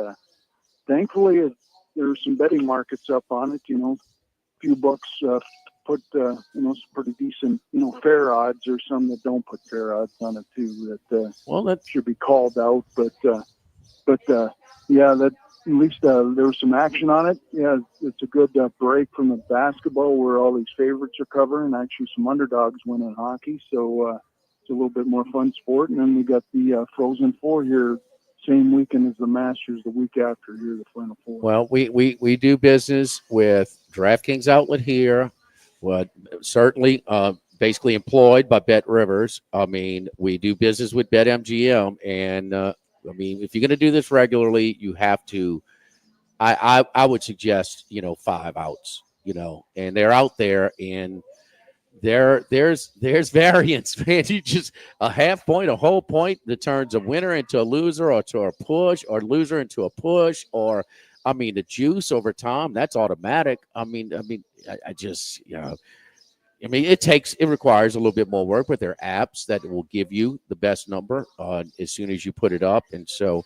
thankfully, there's some betting markets up on it. A few books put some pretty decent fair odds, or some that don't put fair odds on it too. That should be called out. But yeah, that at least there was some action on it. Yeah, it's a good break from the basketball where all these favorites are covering. Actually, some underdogs win in hockey, so it's a little bit more fun sport. And then we got the Frozen Four here, same weekend as the Masters, the week after here, the Final Four. Well, we do business with DraftKings outlet here. Well, certainly basically employed by Bet Rivers. I mean, we do business with BetMGM, and I mean, if you're going to do this regularly, you have to. I would suggest 5 outs, and they're out there, and there's variance, man. You just a half point, a whole point that turns a winner into a loser, or to a push, or loser into a push, or I mean, the juice over time, that's automatic. I mean, I just, it requires a little bit more work, but there are apps that will give you the best number as soon as you put it up. And so,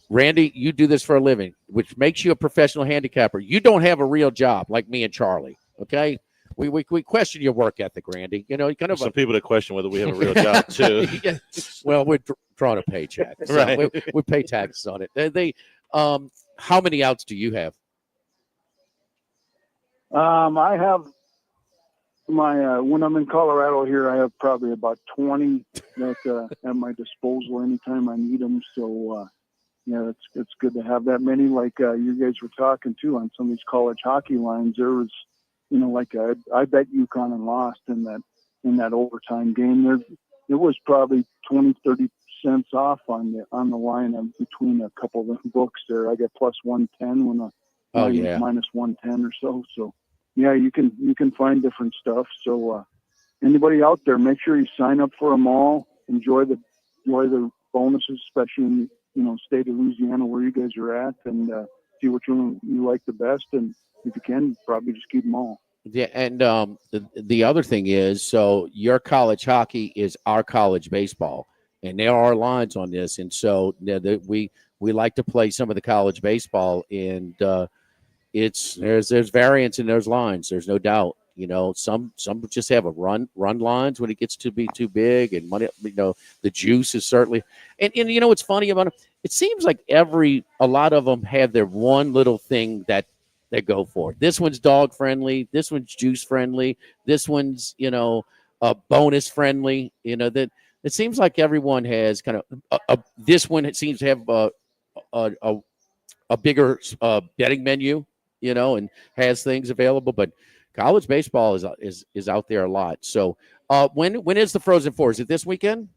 Randy, you do this for a living, which makes you a professional handicapper. You don't have a real job like me and Charlie. Okay. We question your work ethic, Randy. Kind of some people that question whether we have a real job too. Yeah. Well, we're drawing a paycheck, so right? We pay taxes on it. How many outs do you have? I have my when I'm in Colorado here, I have probably about 20 that at my disposal anytime I need them. So yeah, it's good to have that many. Like you guys were talking too on some of these college hockey lines. There was, like I bet UConn and lost in that overtime game. There was probably 20-30 cents off on the line between a couple of the books there. I got plus 110 when the line was minus 110 or so. So yeah, you can find different stuff. So anybody out there, make sure you sign up for them all. Enjoy the bonuses, especially in state of Louisiana where you guys are at, and see what you like the best. And if you can, probably just keep them all. Yeah, and the other thing is, so your college hockey is our college baseball. And there are lines on this, and so we like to play some of the college baseball, and there's variance in those lines. There's no doubt. Some just have a run lines when it gets to be too big, and money. The juice is certainly, and what's funny about it? It seems like a lot of them have their one little thing that they go for. This one's dog friendly. This one's juice friendly. This one's bonus friendly. That. It seems like everyone has kind of this one. It seems to have a bigger betting menu, and has things available. But college baseball is out there a lot. So when is the Frozen Four? Is it this weekend?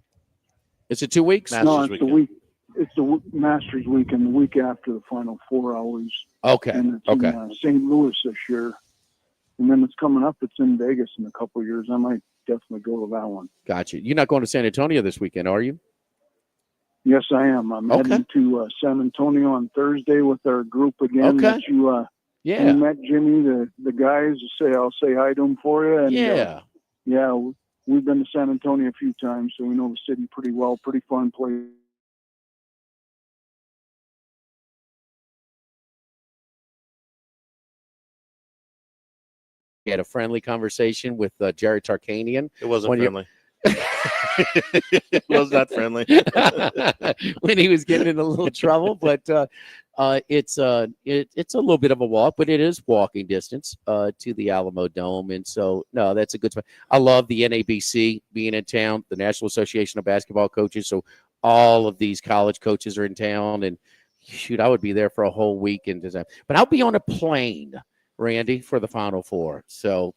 Is it 2 weeks? No, it's the week. It's the Masters weekend, the week after the Final Four always. Okay. And it's in St. Louis this year, and then it's coming up. It's in Vegas in a couple of years. I might definitely go to that one. Gotcha. You're not going to San Antonio this weekend, are you? Yes, I am. I'm heading to San Antonio on Thursday with our group again. Okay. That you met Jimmy, the guys. I'll say hi to them for you. And, we've been to San Antonio a few times, so we know the city pretty well. Pretty fun place. We had a friendly conversation with Jerry Tarkanian. It wasn't friendly. It was not friendly when he was getting in a little trouble, but it's a little bit of a walk, but it is walking distance to the Alamo Dome, and so no, that's a good spot. I love the NABC being in town, the National Association of Basketball Coaches. So all of these college coaches are in town, and shoot, I would be there for a whole week, but I'll be on a plane, Randy, for the Final Four. So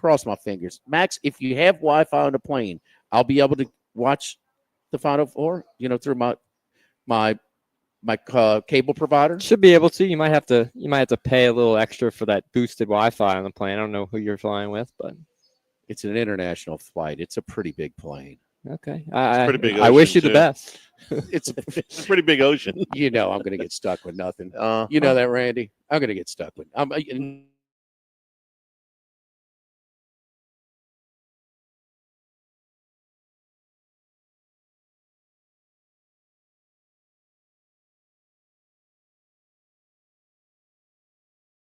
cross my fingers. Max, if you have Wi-Fi on the plane, I'll be able to watch the Final Four, through my cable provider. Should be able to. You might have to pay a little extra for that boosted Wi-Fi on the plane. I don't know who you're flying with, but it's an international flight. It's a pretty big plane. Okay. Pretty big I wish ocean, you the too. best. It's a pretty big ocean. I'm going to get stuck with nothing. You know that, Randy? I'm going to get stuck with.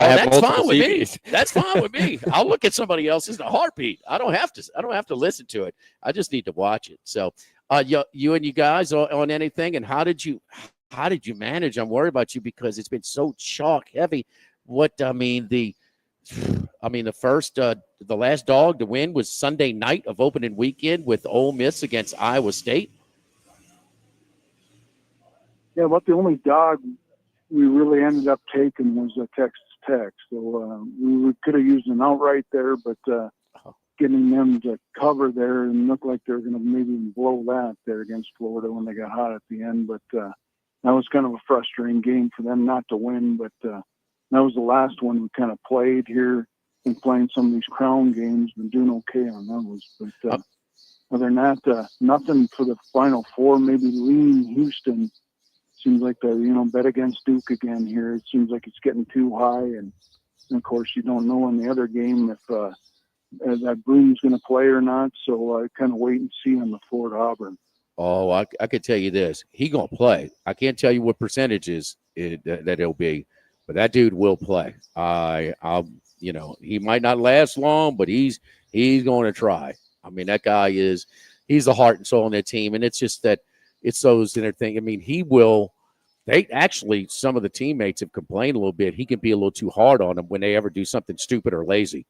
That's fine with me. That's fine with me. I'll look at somebody else's in a heartbeat. I don't have to listen to it. I just need to watch it. So, you and you guys on anything, and how did you manage? I'm worried about you because it's been so chalk heavy. The last dog to win was Sunday night of opening weekend with Ole Miss against Iowa State. Yeah, about the only dog we really ended up taking was a Texas Tech. So we could have used an outright there, but getting them to cover there and look like they're going to maybe blow that there against Florida when they got hot at the end. But that was kind of a frustrating game for them not to win. But that was the last one we kind of played here and playing some of these crown games. Been doing okay on those. But other than that, nothing for the Final Four. Maybe lean Houston. Seems like bet against Duke again here. It seems like it's getting too high, and of course you don't know in the other game if that Broom's going to play or not. So I kind of wait and see on the Florida Auburn. Oh, I could tell you this: he gonna play. I can't tell you what percentages that it'll be, but that dude will play. He might not last long, but he's going to try. I mean, that guy he's the heart and soul on that team, and it's just that. It's those inner thing. I mean, some of the teammates have complained a little bit. He can be a little too hard on them when they ever do something stupid or lazy.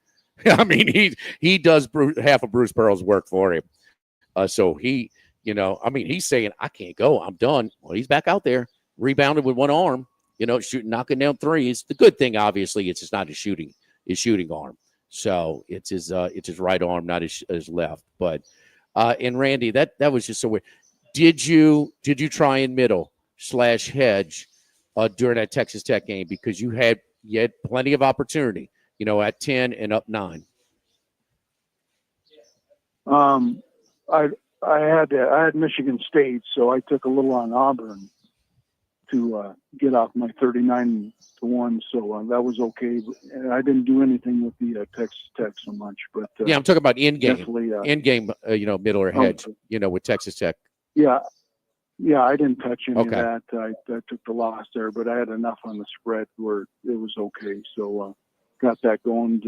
I mean, he does half of Bruce Pearl's work for him. So he's saying, I can't go. I'm done. Well, he's back out there, rebounded with one arm, knocking down threes. The good thing, obviously, it's just not his shooting arm. So it's his right arm, not his left. But and Randy, that was just so weird. Did you try and middle/hedge during that Texas Tech game because you had plenty of opportunity, at 10 and up 9? I had Michigan State, so I took a little on Auburn to get off my 39-1. So that was okay. I didn't do anything with the Texas Tech so much, but I'm talking about in game, middle or hedge, with Texas Tech. Yeah, I didn't touch any of that. I took the loss there, but I had enough on the spread where it was okay. So got that going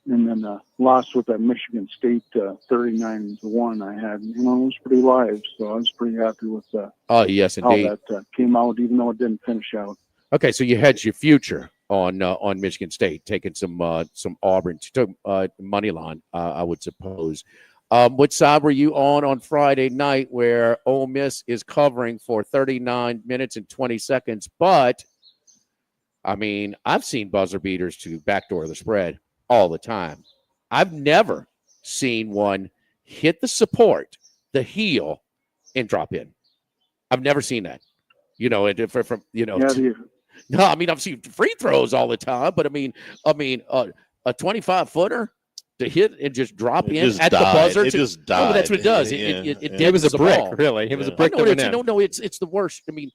and then lost with that Michigan State 39-1 I had. It was pretty live, so I was pretty happy with yes, indeed. how that came out, even though it didn't finish out. Okay, so you hedged your future on Michigan State, taking some Auburn. You took money line, I would suppose. What side were you on Friday night where Ole Miss is covering for 39 minutes and 20 seconds? But, I mean, I've seen buzzer beaters to backdoor the spread all the time. I've never seen one hit the support, the heel, and drop in. I've never seen that. No, I mean, I've seen free throws all the time, but I mean, a 25-footer to hit and just drop in at the buzzer. It just died. Oh, that's what it does. It was a brick, ball. really. It was a brick. It's the worst. I mean,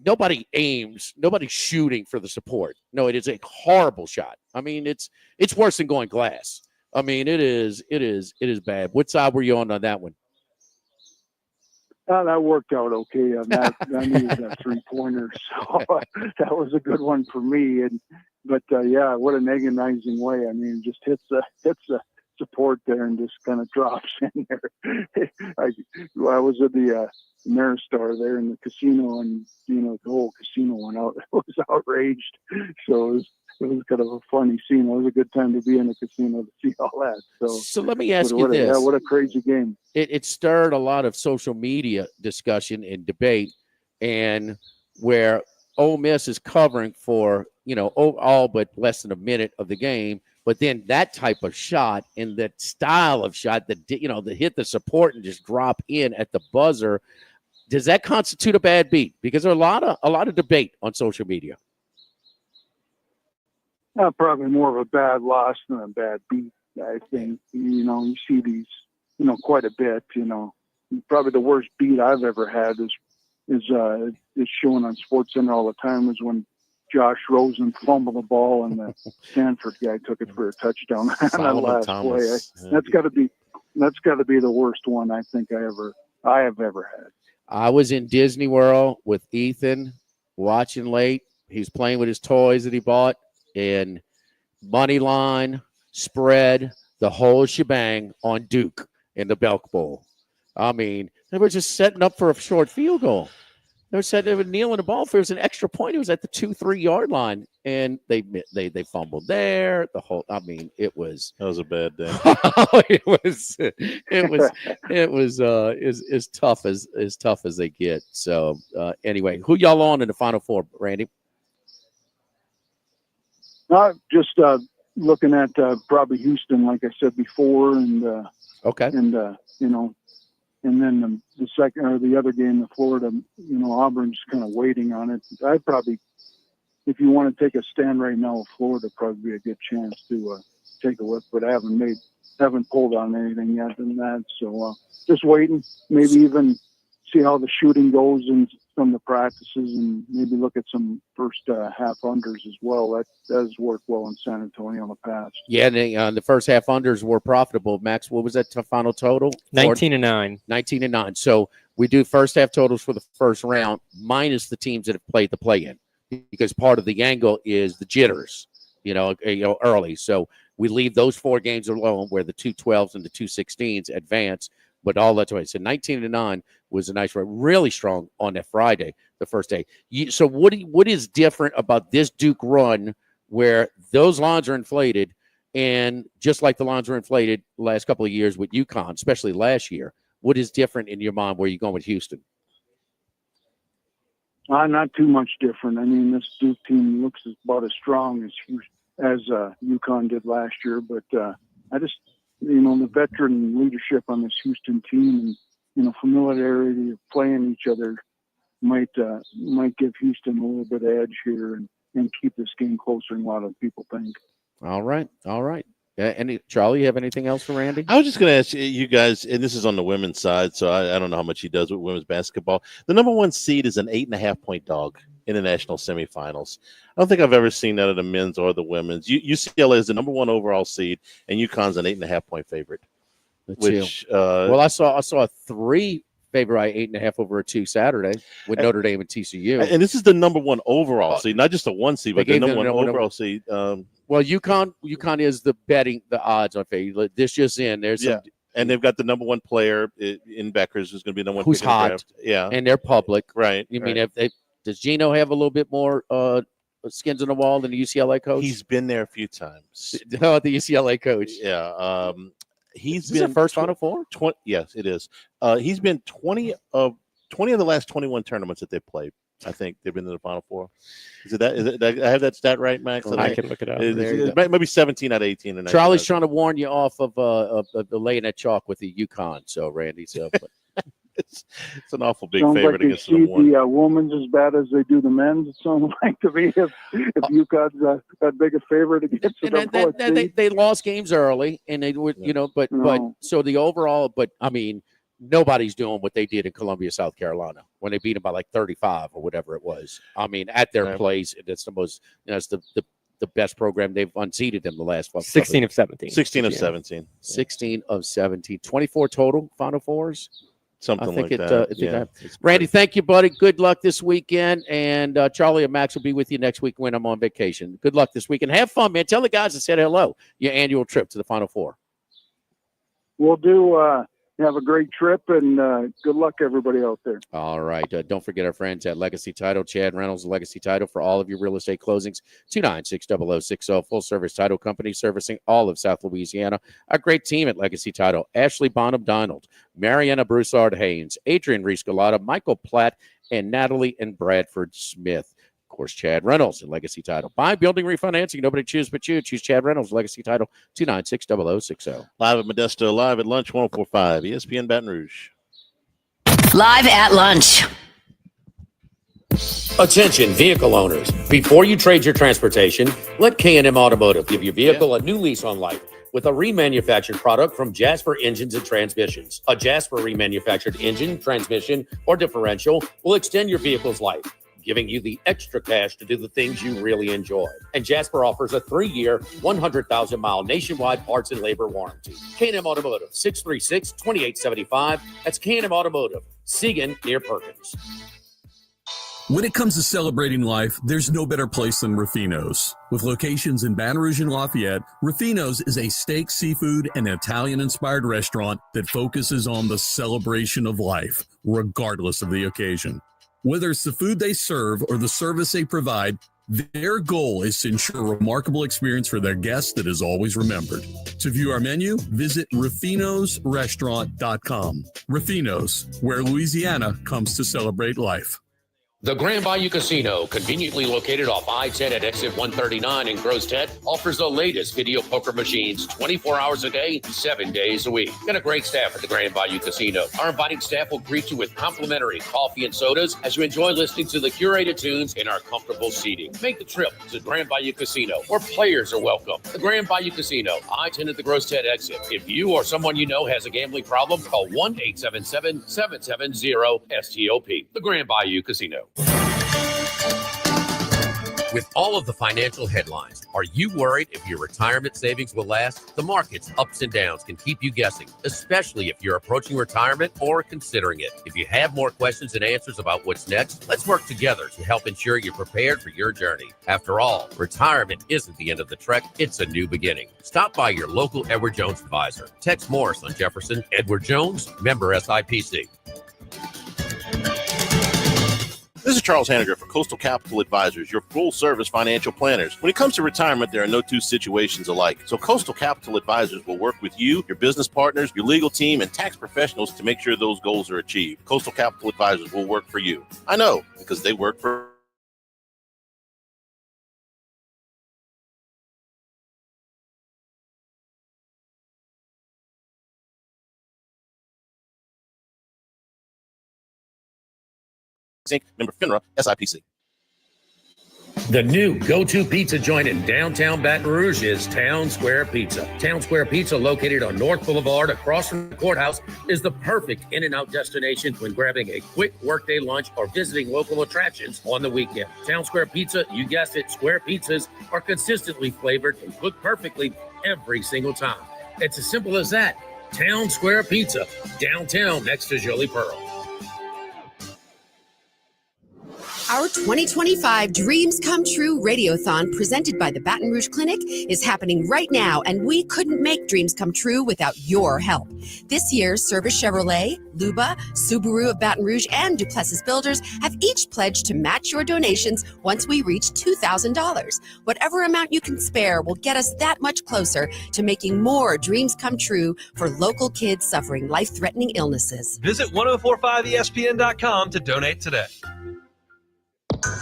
nobody's shooting for the support. No, it is a horrible shot. I mean, it's worse than going glass. I mean, it is bad. What side were you on that one? That worked out okay. I needed that 3-pointer, so that was a good one for me. But what an agonizing way. I mean, it just hits the support there and just kind of drops in there. I was at the Maristar there in the casino, and the whole casino went out. It was outraged. So it was kind of a funny scene. It was a good time to be in the casino to see all that. So let me ask you this. What a crazy game. It stirred a lot of social media discussion and debate, and where Ole Miss is covering for, all but less than a minute of the game. But then that type of shot and that style of shot that, that hit the support and just drop in at the buzzer, does that constitute a bad beat? Because there's a lot of debate on social media. Probably more of a bad loss than a bad beat, I think. You see these, quite a bit. Probably the worst beat I've ever had is shown on SportsCenter all the time is when Josh Rosen fumbled the ball and the Stanford guy took it for a touchdown on that last Thomas. play. That's got to be the worst one I think I have ever had. I was in Disney World with Ethan watching late. He's playing with his toys that he bought, and money line, spread, the whole shebang on Duke in the Belk Bowl. I mean, they were just setting up for a short field goal. They were kneeling the ball for it was an extra point. It was at the 2-3 yard line, and they fumbled there. That was a bad day. it was as tough as they get. So anyway, who y'all on in the Final Four, Randy? Just looking at probably Houston, like I said before, and okay, and and then the second or the other game, the Florida, Auburn's kind of waiting on it. I'd probably, if you want to take a stand right now, Florida probably be a good chance to take a look, but I haven't pulled on anything yet in that. So just waiting, maybe even see how the shooting goes in some of the practices and maybe look at some first half unders as well. That does work well in San Antonio in the past. Yeah, and the first half unders were profitable. Max, what was that final total? 19-9. 19-9. So we do first half totals for the first round minus the teams that have played the play-in, because part of the angle is the jitters, early. So we leave those 4 games alone where the 2-12s and the 2-16s advance. But all that's right. So 19-9 was a nice run, really strong on that Friday, the first day. So what is different about this Duke run where those lines are inflated, and just like the lines were inflated the last couple of years with UConn, especially last year, what is different in your mind where you're going with Houston? Not too much different. I mean, this Duke team looks about as strong as UConn did last year, but I just. The veteran leadership on this Houston team and, familiarity of playing each other might give Houston a little bit of edge here and keep this game closer than a lot of people think. All right. Charlie, you have anything else for Randy? I was just going to ask you guys, and this is on the women's side, so I don't know how much he does with women's basketball. The number 1 seed is an 8.5-point dog in the national semifinals. I don't think I've ever seen that in the men's or the women's. UCLA is the number 1 overall seed, and UConn's an 8.5-point favorite. I saw a 3 favorite 8.5 over a 2 Saturday with Notre Dame and TCU. And this is the number 1 overall seed, not just a 1 seed, but the number 1 overall seed. Well, UConn is the odds on favorite. This just in. And they've got the number 1 player in Beckers who's going to be the number 1 who's hot. Yeah, and they're public. Right. Does Gino have a little bit more skins on the wall than the UCLA coach? He's been there a few times. No, the UCLA coach. Yeah. He's been first Final Four. 20, yes, it is. He's been 20 of the last 21 tournaments that they've played. I think they've been in the Final Four. Is it I have that stat right, Max? I can look it up. Maybe 17 out of 18. Charlie's trying to warn you off of laying that chalk with the UConn. So Randy, it's an awful big sounds favorite like they against see the women's as bad as they do the men's. It sounds like to me if UConn's that big a favorite against them. They lost games early, and they would, but so the overall, but I mean, nobody's doing what they did in Columbia, South Carolina, when they beat them by like 35 or whatever it was. I mean, at their place, it's the most, it's the best program. They've unseated them the last 16 of 17. 16 of 17. 16 of 17. 24 total Final Fours. Something like that. Randy, thank you, buddy. Good luck this weekend. And Charlie and Max will be with you next week when I'm on vacation. Good luck this weekend. Have fun, man. Tell the guys I said hello. Your annual trip to the Final Four. We'll do. Have a great trip, and good luck, everybody out there. All right. Don't forget our friends at Legacy Title. Chad Reynolds, Legacy Title, for all of your real estate closings. 296-0060. Full-service title company servicing all of South Louisiana. Our great team at Legacy Title. Ashley Bonham-Donald, Mariana Broussard-Haynes, Adrian Reese-Galata, Michael Platt, and Natalie and Bradford Smith. course, Chad Reynolds and Legacy Title. Buy, building, refinancing. Nobody choose but you. Choose Chad Reynolds, Legacy Title, 296-0060. Live at Modesto, live at lunch, 104.5 ESPN Baton Rouge. Live at lunch. Attention, vehicle owners. Before you trade your transportation, let K&M Automotive give your vehicle a new lease on life with a remanufactured product from Jasper Engines and Transmissions. A Jasper remanufactured engine, transmission, or differential will extend your vehicle's life, giving you the extra cash to do the things you really enjoy. And Jasper offers a 3-year, 100,000-mile nationwide parts and labor warranty. K&M Automotive, 636-2875. That's K&M Automotive, Siegen near Perkins. When it comes to celebrating life, there's no better place than Ruffino's. With locations in Baton Rouge and Lafayette, Ruffino's is a steak, seafood, and Italian-inspired restaurant that focuses on the celebration of life, regardless of the occasion. Whether it's the food they serve or the service they provide, their goal is to ensure a remarkable experience for their guests that is always remembered. To view our menu, visit ruffinosrestaurant.com. Ruffino's, where Louisiana comes to celebrate life. The Grand Bayou Casino, conveniently located off I-10 at exit 139 in Gross-Ted, offers the latest video poker machines 24 hours a day, 7 days a week. Got a great staff at the Grand Bayou Casino. Our inviting staff will greet you with complimentary coffee and sodas as you enjoy listening to the curated tunes in our comfortable seating. Make the trip to Grand Bayou Casino, where players are welcome. The Grand Bayou Casino, I-10 at the Gross-Ted exit. If you or someone you know has a gambling problem, call 1-877-770-STOP. The Grand Bayou Casino. With all of the financial headlines, are you worried if your retirement savings will last? The market's ups and downs can keep you guessing, especially if you're approaching retirement or considering it. If you have more questions and answers about what's next, let's work together to help ensure you're prepared for your journey. After all, retirement isn't the end of the trek, it's a new beginning. Stop by your local Edward Jones advisor. Text Morris on Jefferson. Edward Jones, member SIPC. This is Charles Hanniger for Coastal Capital Advisors, your full-service financial planners. When it comes to retirement, there are no two situations alike. So Coastal Capital Advisors will work with you, your business partners, your legal team, and tax professionals to make sure those goals are achieved. Coastal Capital Advisors will work for you. I know, because they work for member FINRA, SIPC. The new go-to pizza joint in downtown Baton Rouge is Town Square Pizza. Town Square Pizza, located on North Boulevard across from the courthouse, is the perfect in-and-out destination when grabbing a quick workday lunch or visiting local attractions on the weekend. Town Square Pizza, you guessed it, square pizzas are consistently flavored and cooked perfectly every single time. It's as simple as that. Town Square Pizza, downtown next to Jolie Pearl. Our 2025 Dreams Come True Radiothon, presented by the Baton Rouge Clinic, is happening right now, and we couldn't make dreams come true without your help. This year, Service Chevrolet, Luba, Subaru of Baton Rouge, and Duplessis Builders have each pledged to match your donations once we reach $2,000. Whatever amount you can spare will get us that much closer to making more dreams come true for local kids suffering life-threatening illnesses. Visit 1045ESPN.com to donate today.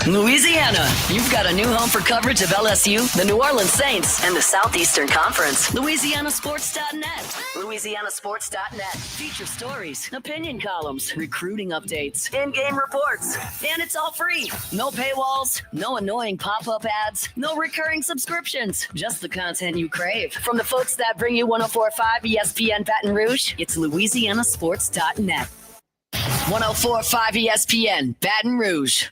Louisiana, you've got a new home for coverage of LSU, the New Orleans Saints, and the Southeastern Conference. LouisianaSports.net. LouisianaSports.net. Feature stories, opinion columns, recruiting updates, in-game reports. And it's all free. No paywalls, no annoying pop-up ads, no recurring subscriptions. Just the content you crave. From the folks that bring you 1045 ESPN Baton Rouge, it's LouisianaSports.net. 1045 ESPN Baton Rouge.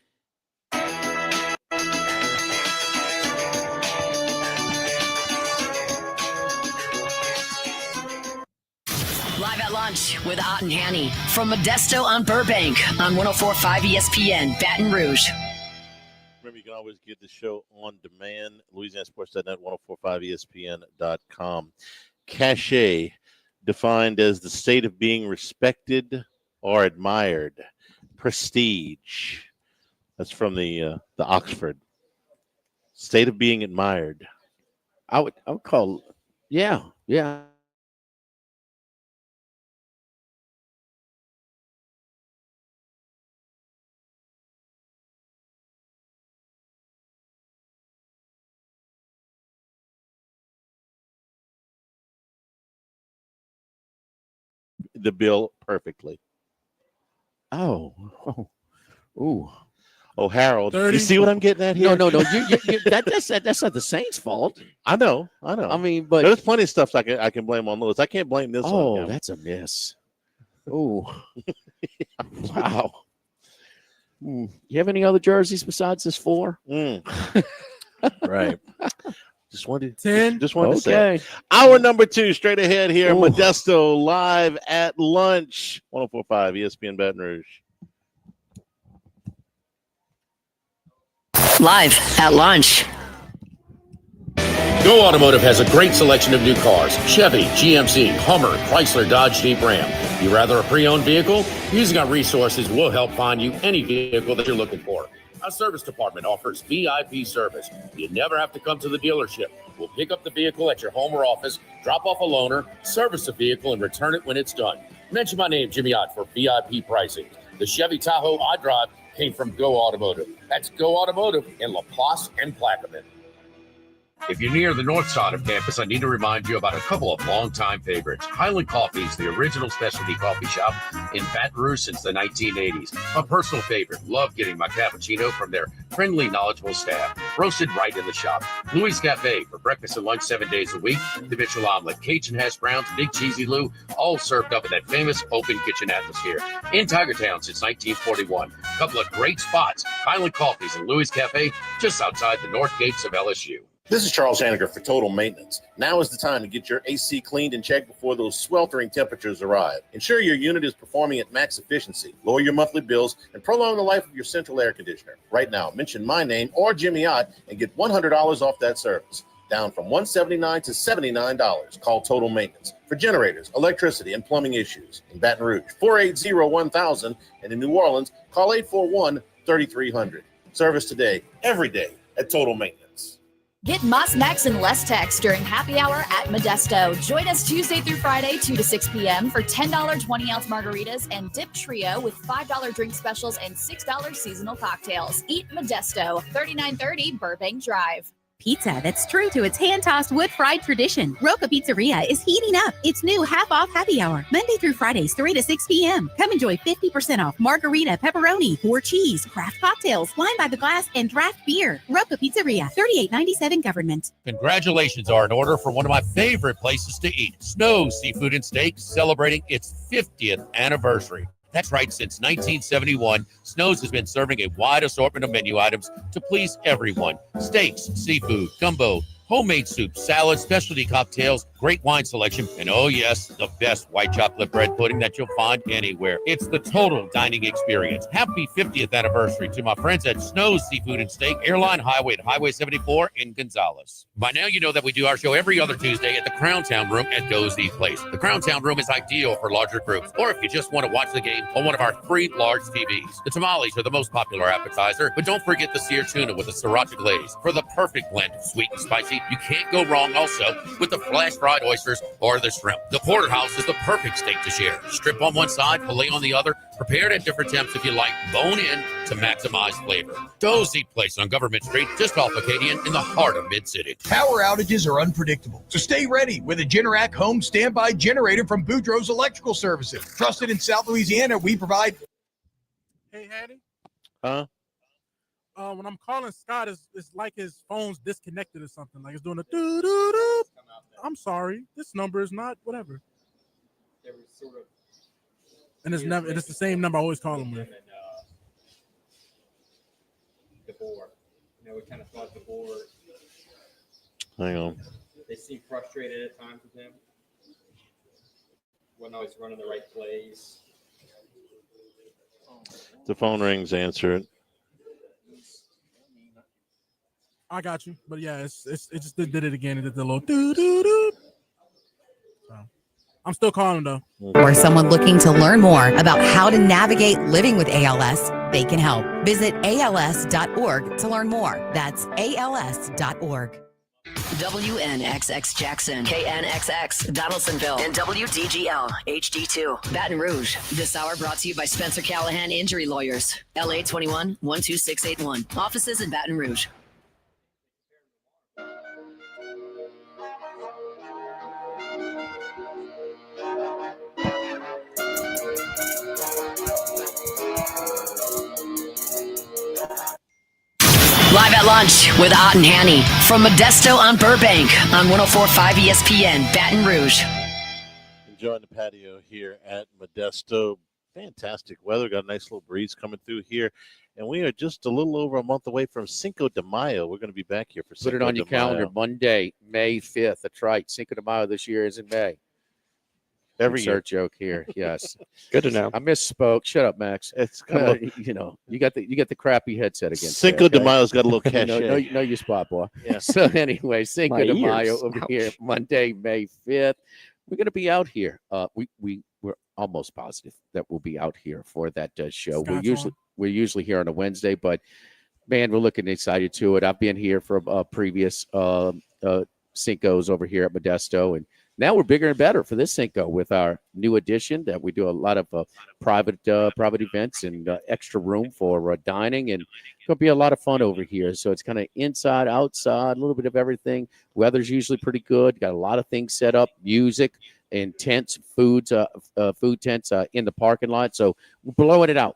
Live at lunch with Ott and Hanny from Modesto on Burbank on 104.5 ESPN Baton Rouge. Remember, you can always get the show on demand, LouisianaSports.net, 1045ESPN.com. Cachet, defined as the state of being respected or admired. Prestige. That's from the Oxford. State of being admired. I would call, yeah. the bill perfectly. Oh. Ooh. Oh, Harold, 30? you see what I'm getting at here? No. That's not the Saints' fault. I know. I mean, but there's plenty of stuff I can blame on Lewis. I can't blame this on him. that's a miss. Oh, wow. You have any other jerseys besides this 4? Right. Just wanted 10. to say. Okay. Hour number 2, straight ahead here. Ooh. Modesto live at lunch. 104.5 ESPN Baton Rouge. Live at lunch. Go Automotive has a great selection of new cars. Chevy, GMC, Hummer, Chrysler, Dodge, Jeep, Ram. You rather a pre-owned vehicle? Using our resources will help find you any vehicle that you're looking for. Our service department offers VIP service. You never have to come to the dealership. We'll pick up the vehicle at your home or office, drop off a loaner, service the vehicle, and return it when it's done. Mention my name, Jimmy Ott, for VIP pricing. The Chevy Tahoe I drive came from Go Automotive. That's Go Automotive in La Place and Plaquemine. If you're near the north side of campus, I need to remind you about a couple of longtime favorites. Highland Coffee is the original specialty coffee shop in Baton Rouge since the 1980s. A personal favorite. Love getting my cappuccino from their friendly, knowledgeable staff. Roasted right in the shop. Louis Cafe for breakfast and lunch 7 days a week. The Mitchell omelet, Cajun hash browns, Big Cheesy Lou, all served up in that famous open kitchen atmosphere. In Tigertown since 1941. A couple of great spots. Highland Coffees and Louis Cafe just outside the north gates of LSU. This is Charles Haniger for Total Maintenance. Now is the time to get your AC cleaned and checked before those sweltering temperatures arrive. Ensure your unit is performing at max efficiency, lower your monthly bills, and prolong the life of your central air conditioner. Right now, mention my name or Jimmy Ott and get $100 off that service. Down from $179 to $79. Call Total Maintenance for generators, electricity, and plumbing issues. In Baton Rouge, 480-1000, and in New Orleans, call 841-3300. Service today, every day at Total Maintenance. Get Moss, Max, and Less Tex during happy hour at Modesto. Join us Tuesday through Friday, 2 to 6 p.m. for $10 20-ounce margaritas and Dip Trio with $5 drink specials and $6 seasonal cocktails. Eat Modesto, 3930 Burbank Drive. Pizza that's true to its hand-tossed wood-fried tradition. Roca Pizzeria is heating up its new half-off happy hour, Monday through Fridays, 3 to 6 p.m. Come enjoy 50% off margarita, pepperoni, 4 cheese, craft cocktails, wine by the glass, and draft beer. Roca Pizzeria, 3897 Government. Congratulations are in order for one of my favorite places to eat. Snow's Seafood and Steak, celebrating its 50th anniversary. That's right, since 1971, Snow's has been serving a wide assortment of menu items to please everyone. Steaks, seafood, gumbo, homemade soup, salads, specialty cocktails, great wine selection, and oh yes, the best white chocolate bread pudding that you'll find anywhere. It's the total dining experience. Happy 50th anniversary to my friends at Snow's Seafood and Steak, Airline Highway at Highway 74 in Gonzales. By now, you know that we do our show every other Tuesday at the Crown Town Room at Doe's Eat Place. The Crown Town Room is ideal for larger groups, or if you just want to watch the game on one of our 3 large TVs. The tamales are the most popular appetizer, but don't forget the seared tuna with the sriracha glaze for the perfect blend of sweet and spicy. You can't go wrong also with the flash fried oysters or the shrimp. The porterhouse is the perfect steak to share. Strip on one side, filet on the other, prepared at different temps if you like, bone in to maximize flavor. Doe's Eat Place on Government Street, just off Acadian in the heart of Mid-City. Power outages are unpredictable, so stay ready with a Generac home standby generator from Boudreaux's Electrical Services. Trusted in South Louisiana, we provide. Hey, Hattie. Huh? When I'm calling Scott, it's like his phone's disconnected or something. Like it's doing a doo-doo-doo. I'm sorry. This number is not whatever. And it's never. It's the same number I always call him with. The board. We kind of thought the board. Hang on. They seem frustrated at times with him. Wasn't always running the right plays. The phone rings, answer it. I got you, but yeah, it just did it again. It did the little doo doo doo. So I'm still calling though. Or someone looking to learn more about how to navigate living with ALS, they can help. Visit ALS.org to learn more. That's ALS.org. WNXX Jackson, KNXX Donaldsonville, and WDGL HD2 Baton Rouge. This hour brought to you by Spencer Callahan Injury Lawyers, LA 21 12681. Offices in Baton Rouge. Live at Lunch with Ott and Hanny from Modesto on Burbank on 104.5 ESPN, Baton Rouge. Enjoying the patio here at Modesto. Fantastic weather. Got a nice little breeze coming through here. And we are just a little over a month away from Cinco de Mayo. We're going to be back here for Cinco de Mayo. Put it on your calendar, Monday, May 5th. That's right. Cinco de Mayo this year is in May. Every year. Joke here. Yes. Good to know. I misspoke. Shut up, Max. It's kind of you got the crappy headset again. Cinco de Mayo's got a little cachet. know your spot, boy. Yeah. So anyway, Cinco de Mayo over here, Monday, May 5th. We're going to be out here. We're almost positive that we'll be out here for that show. We're usually here on a Wednesday, but man, we're looking excited to it. I've been here for previous Cincos over here at Modesto, and now we're bigger and better for this Cinco with our new addition that we do a lot of private events and extra room for dining, and it's going to be a lot of fun over here. So it's kind of inside, outside, a little bit of everything. Weather's usually pretty good. Got a lot of things set up, music and tents, food tents in the parking lot. So we're blowing it out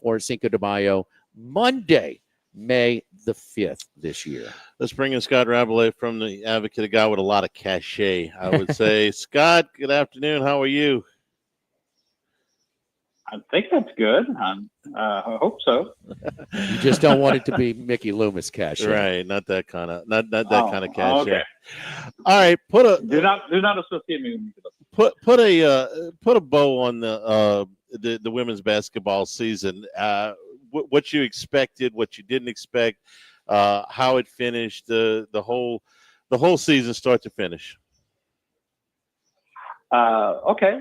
for Cinco de Mayo, Monday, May the 5th this year. Let's bring in Scott Rabelais from the Advocate, a guy with a lot of cachet, I would say. Scott, good afternoon. How are you? I think that's good. I hope so. You just don't want it to be Mickey Loomis cachet. Right, not that kind of kind of cachet. Okay. All right, do not associate me with Mickey Loomis. Put a bow on the women's basketball season. What you expected, what you didn't expect, how it finished, the whole season start to finish. Okay.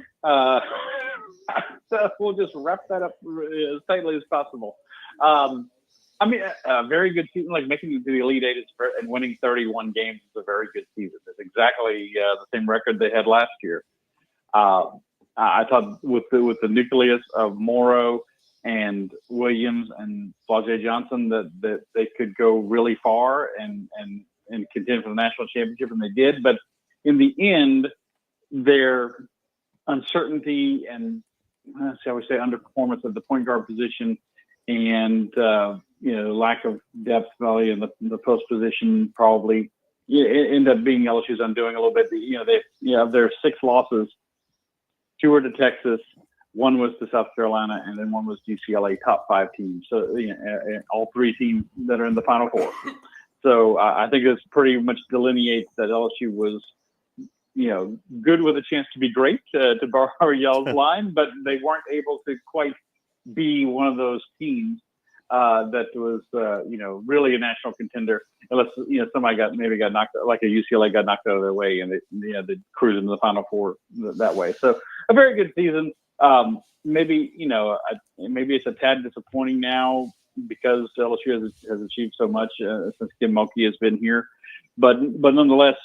So we'll just wrap that up as tightly as possible. I mean, a very good season, like making it to the Elite Eight and winning 31 games is a very good season. It's exactly the same record they had last year. I thought with the nucleus of Morrow and Williams and Flau'jae Johnson that they could go really far and contend for the national championship, and they did. But in the end, their uncertainty and shall we say underperformance at the point guard position and lack of depth value in the post position probably end up being LSU's undoing a little bit. Their 6 losses, 2 were to Texas, 1 was to South Carolina, and then 1 was UCLA, top 5 teams. So all 3 teams that are in the Final Four. So I think this pretty much delineates that LSU was good with a chance to be great, to borrow y'all's line, but they weren't able to quite be one of those teams that was, really a national contender, unless somebody got knocked out, like a UCLA got knocked out of their way, and they cruised into the Final Four that way. So a very good season. Maybe it's a tad disappointing now because LSU has achieved so much since Kim Mulkey has been here, but nonetheless,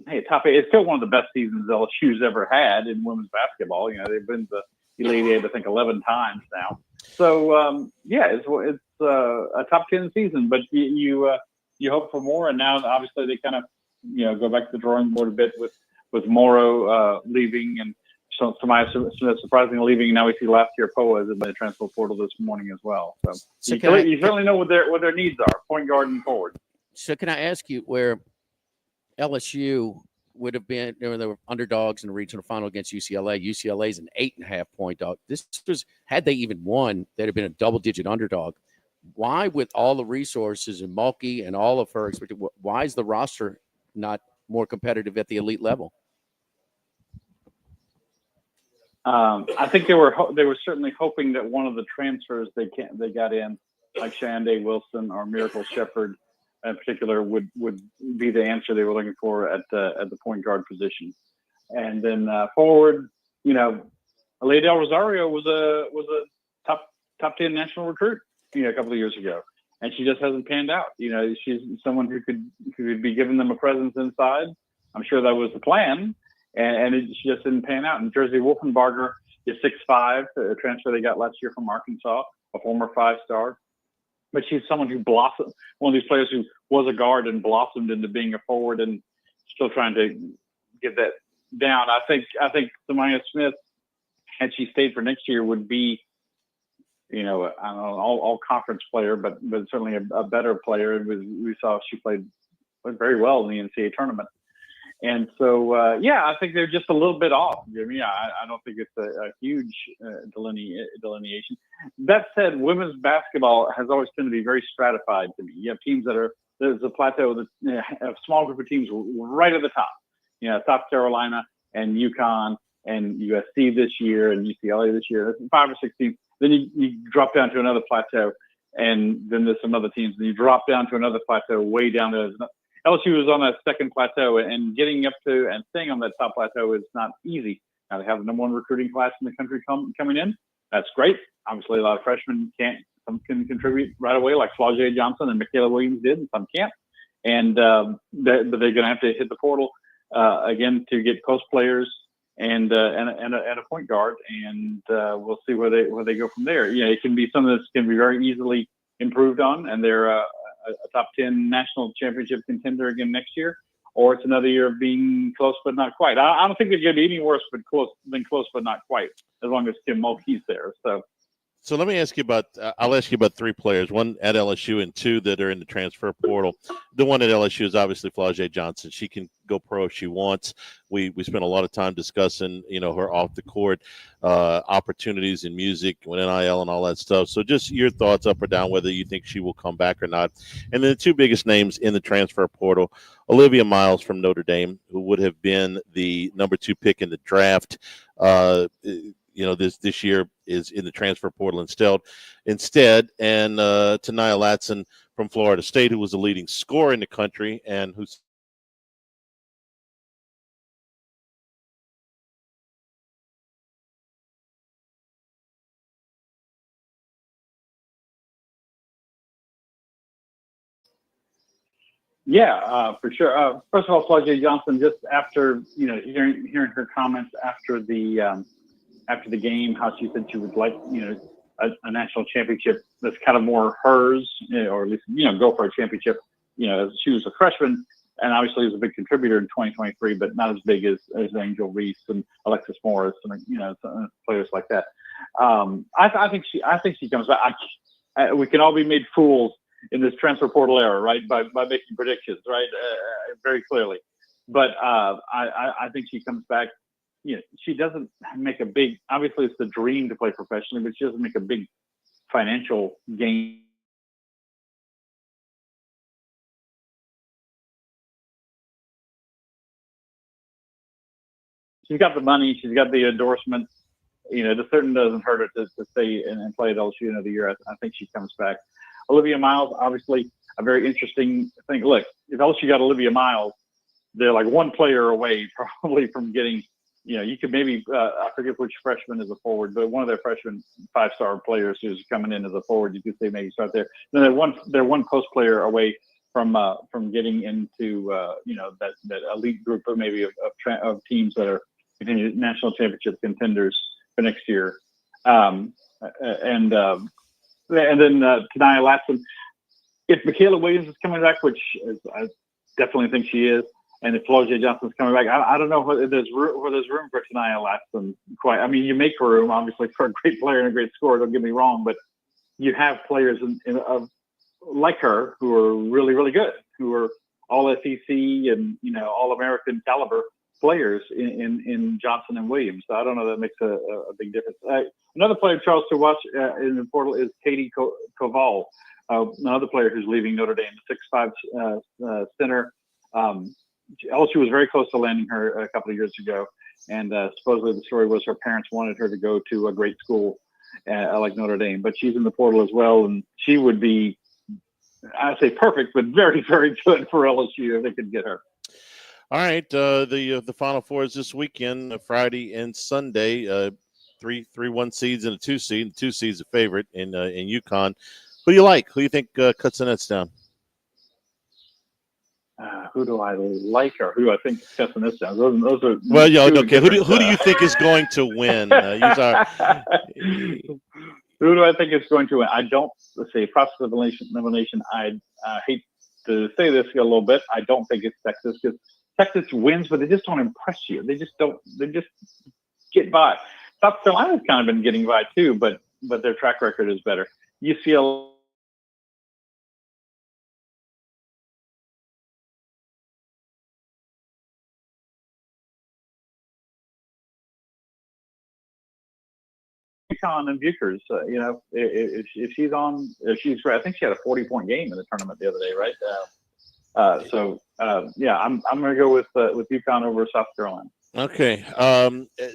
hey, top 8. It's still one of the best seasons LSU's ever had in women's basketball. They've been to the Elite Eight, I think, 11 times now. So it's a top 10 season, but you hope for more. And now obviously they kind of go back to the drawing board a bit with Morrow leaving and Samaya Smith surprisingly leaving. Now we see last year Poa is in the transfer portal this morning as well. So you certainly know what their needs are, point guard and forward. So can I ask you where LSU would have been, they were underdogs in the regional final against UCLA. UCLA is an 8.5 point dog. This was, had they even won, they'd have been a double-digit underdog. Why, with all the resources and Mulkey and all of her, why is the roster not more competitive at the elite level? I think they were certainly hoping that one of the transfers they got in, like Shande Wilson or Miracle Shepherd, in particular, would be the answer they were looking for at the point guard position. And then forward, Alea Del Rosario was a top 10 national recruit, a couple of years ago, and she just hasn't panned out. She's someone who could be giving them a presence inside. I'm sure that was the plan, and she just didn't pan out. And Jersey Wolfenbarger is 6'5", a transfer they got last year from Arkansas, a former 5-star. But she's someone who blossomed, one of these players who was a guard and blossomed into being a forward, and still trying to get that down. I think Samaya Smith, had she stayed for next year, would be I don't know, all conference player, but certainly a better player. We saw she played very well in the NCAA tournament. And so, I think they're just a little bit off. I don't think it's a huge delineation. That said, women's basketball has always tended to be very stratified to me. You have teams there's a plateau, a small group of teams right at the top. South Carolina and UConn and USC this year and UCLA this year. That's 5 or 6 teams. Then you drop down to another plateau, and then there's some other teams. And you drop down to another plateau way down there. LSU is on that second plateau, and getting up to and staying on that top plateau is not easy. Now they have the #1 recruiting class in the country coming in. That's great. Obviously, a lot of freshmen some can contribute right away, like Flau'jae Johnson and Michaela Williams did, and some can't. And but they're going to have to hit the portal again to get post players and a point guard, and we'll see where they go from there. It can be something that can be very easily improved on, and they're a top 10 national championship contender again next year, or it's another year of being close but not quite. I don't think it's going to be any worse than close but not quite, as long as Tim Mulkey's there. So let me ask you about. I'll ask you about 3 players: 1 at LSU and 2 that are in the transfer portal. The one at LSU is obviously Flau'jae Johnson. She can go pro if she wants. We spent a lot of time discussing, her off the court opportunities in music, with NIL and all that stuff. So just your thoughts, up or down, whether you think she will come back or not. And then the 2 biggest names in the transfer portal: Olivia Miles from Notre Dame, who would have been the #2 pick in the draft. This year is in the transfer portal instead, and Taniyah Latson from Florida State, who was the leading scorer in the country and who's for sure. First of all, Flau'jae Johnson, just after hearing her comments after the game, how she said she would like a national championship that's kind of more hers, or at least go for a championship. She was a freshman, and obviously was a big contributor in 2023, but not as big as Angel Reese and Alexis Morris and players like that. I think she comes back. We can all be made fools in this transfer portal era, right? By making predictions, right? Very clearly. But I think she comes back. She doesn't make a big, obviously it's the dream to play professionally, but she doesn't make a big financial gain. She's got the money. She's got the endorsements. It certainly doesn't hurt her to stay and play at LSU another year. I think she comes back. Olivia Miles, obviously a very interesting thing. Look, if LSU got Olivia Miles, they're like 1 player away probably from getting, you could maybe, I forget which freshman is a forward, but one of their freshman 5-star players who's coming in as a forward, you could say maybe start there. Then they're one post player away from getting into, that elite group of maybe of teams that are national championship contenders for next year. And then Taniyah Latson. If Michaela Williams is coming back, which I definitely think she is, and if Flau'jae Johnson's coming back, I don't know whether there's room for Taniyah Latson quite. I mean, you make room, obviously, for a great player and a great scorer, don't get me wrong, but you have players like her who are really, really good, who are all SEC and, all American caliber players in Johnson and Williams. So I don't know that makes a big difference. Another player, Charles, to watch in the portal is Katie Koval, another player who's leaving Notre Dame, 6'5" center. LSU was very close to landing her a couple of years ago, and supposedly the story was her parents wanted her to go to a great school like Notre Dame, but she's in the portal as well, and she would be, I'd say perfect, but very, very good for LSU if they could get her. All right. The Final Four is this weekend, Friday and Sunday. 3 1 seeds and a 2 seed. The 2 seed's a favorite in UConn. Who do you like? Who do you think cuts the nets down? Who do I like, or who I think cuts the nets down? Those are well, yeah, okay. Who do you think is going to win? Who do I think is going to win? I don't. Let's say process of elimination. I hate to say this a little bit. I don't think it's Texas, because Texas wins, but they just don't impress you. They just don't. They just get by. South Carolina's kind of been getting by too, but but their track record is better. UCLA. UConn and Buchers, if she's on, if she's great. I think she had a 40-point game in the tournament the other day, right? I'm going to go with UConn over South Carolina. Okay.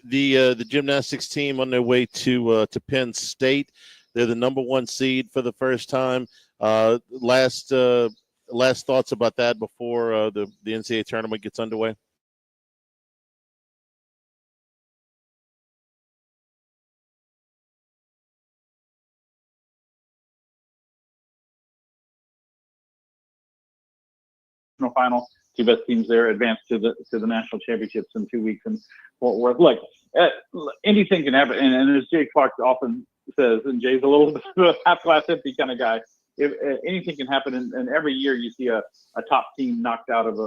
The gymnastics team on their way to Penn State. They're the number 1 seed for the first time. Last thoughts about that before the NCAA tournament gets underway. Final. 2 best teams there advance to the national championships in 2 weeks in Fort Worth. Look, anything can happen, and as Jay Clark often says, and Jay's a little bit of a half glass empty kind of guy. If anything can happen, and every year you see a top team knocked out of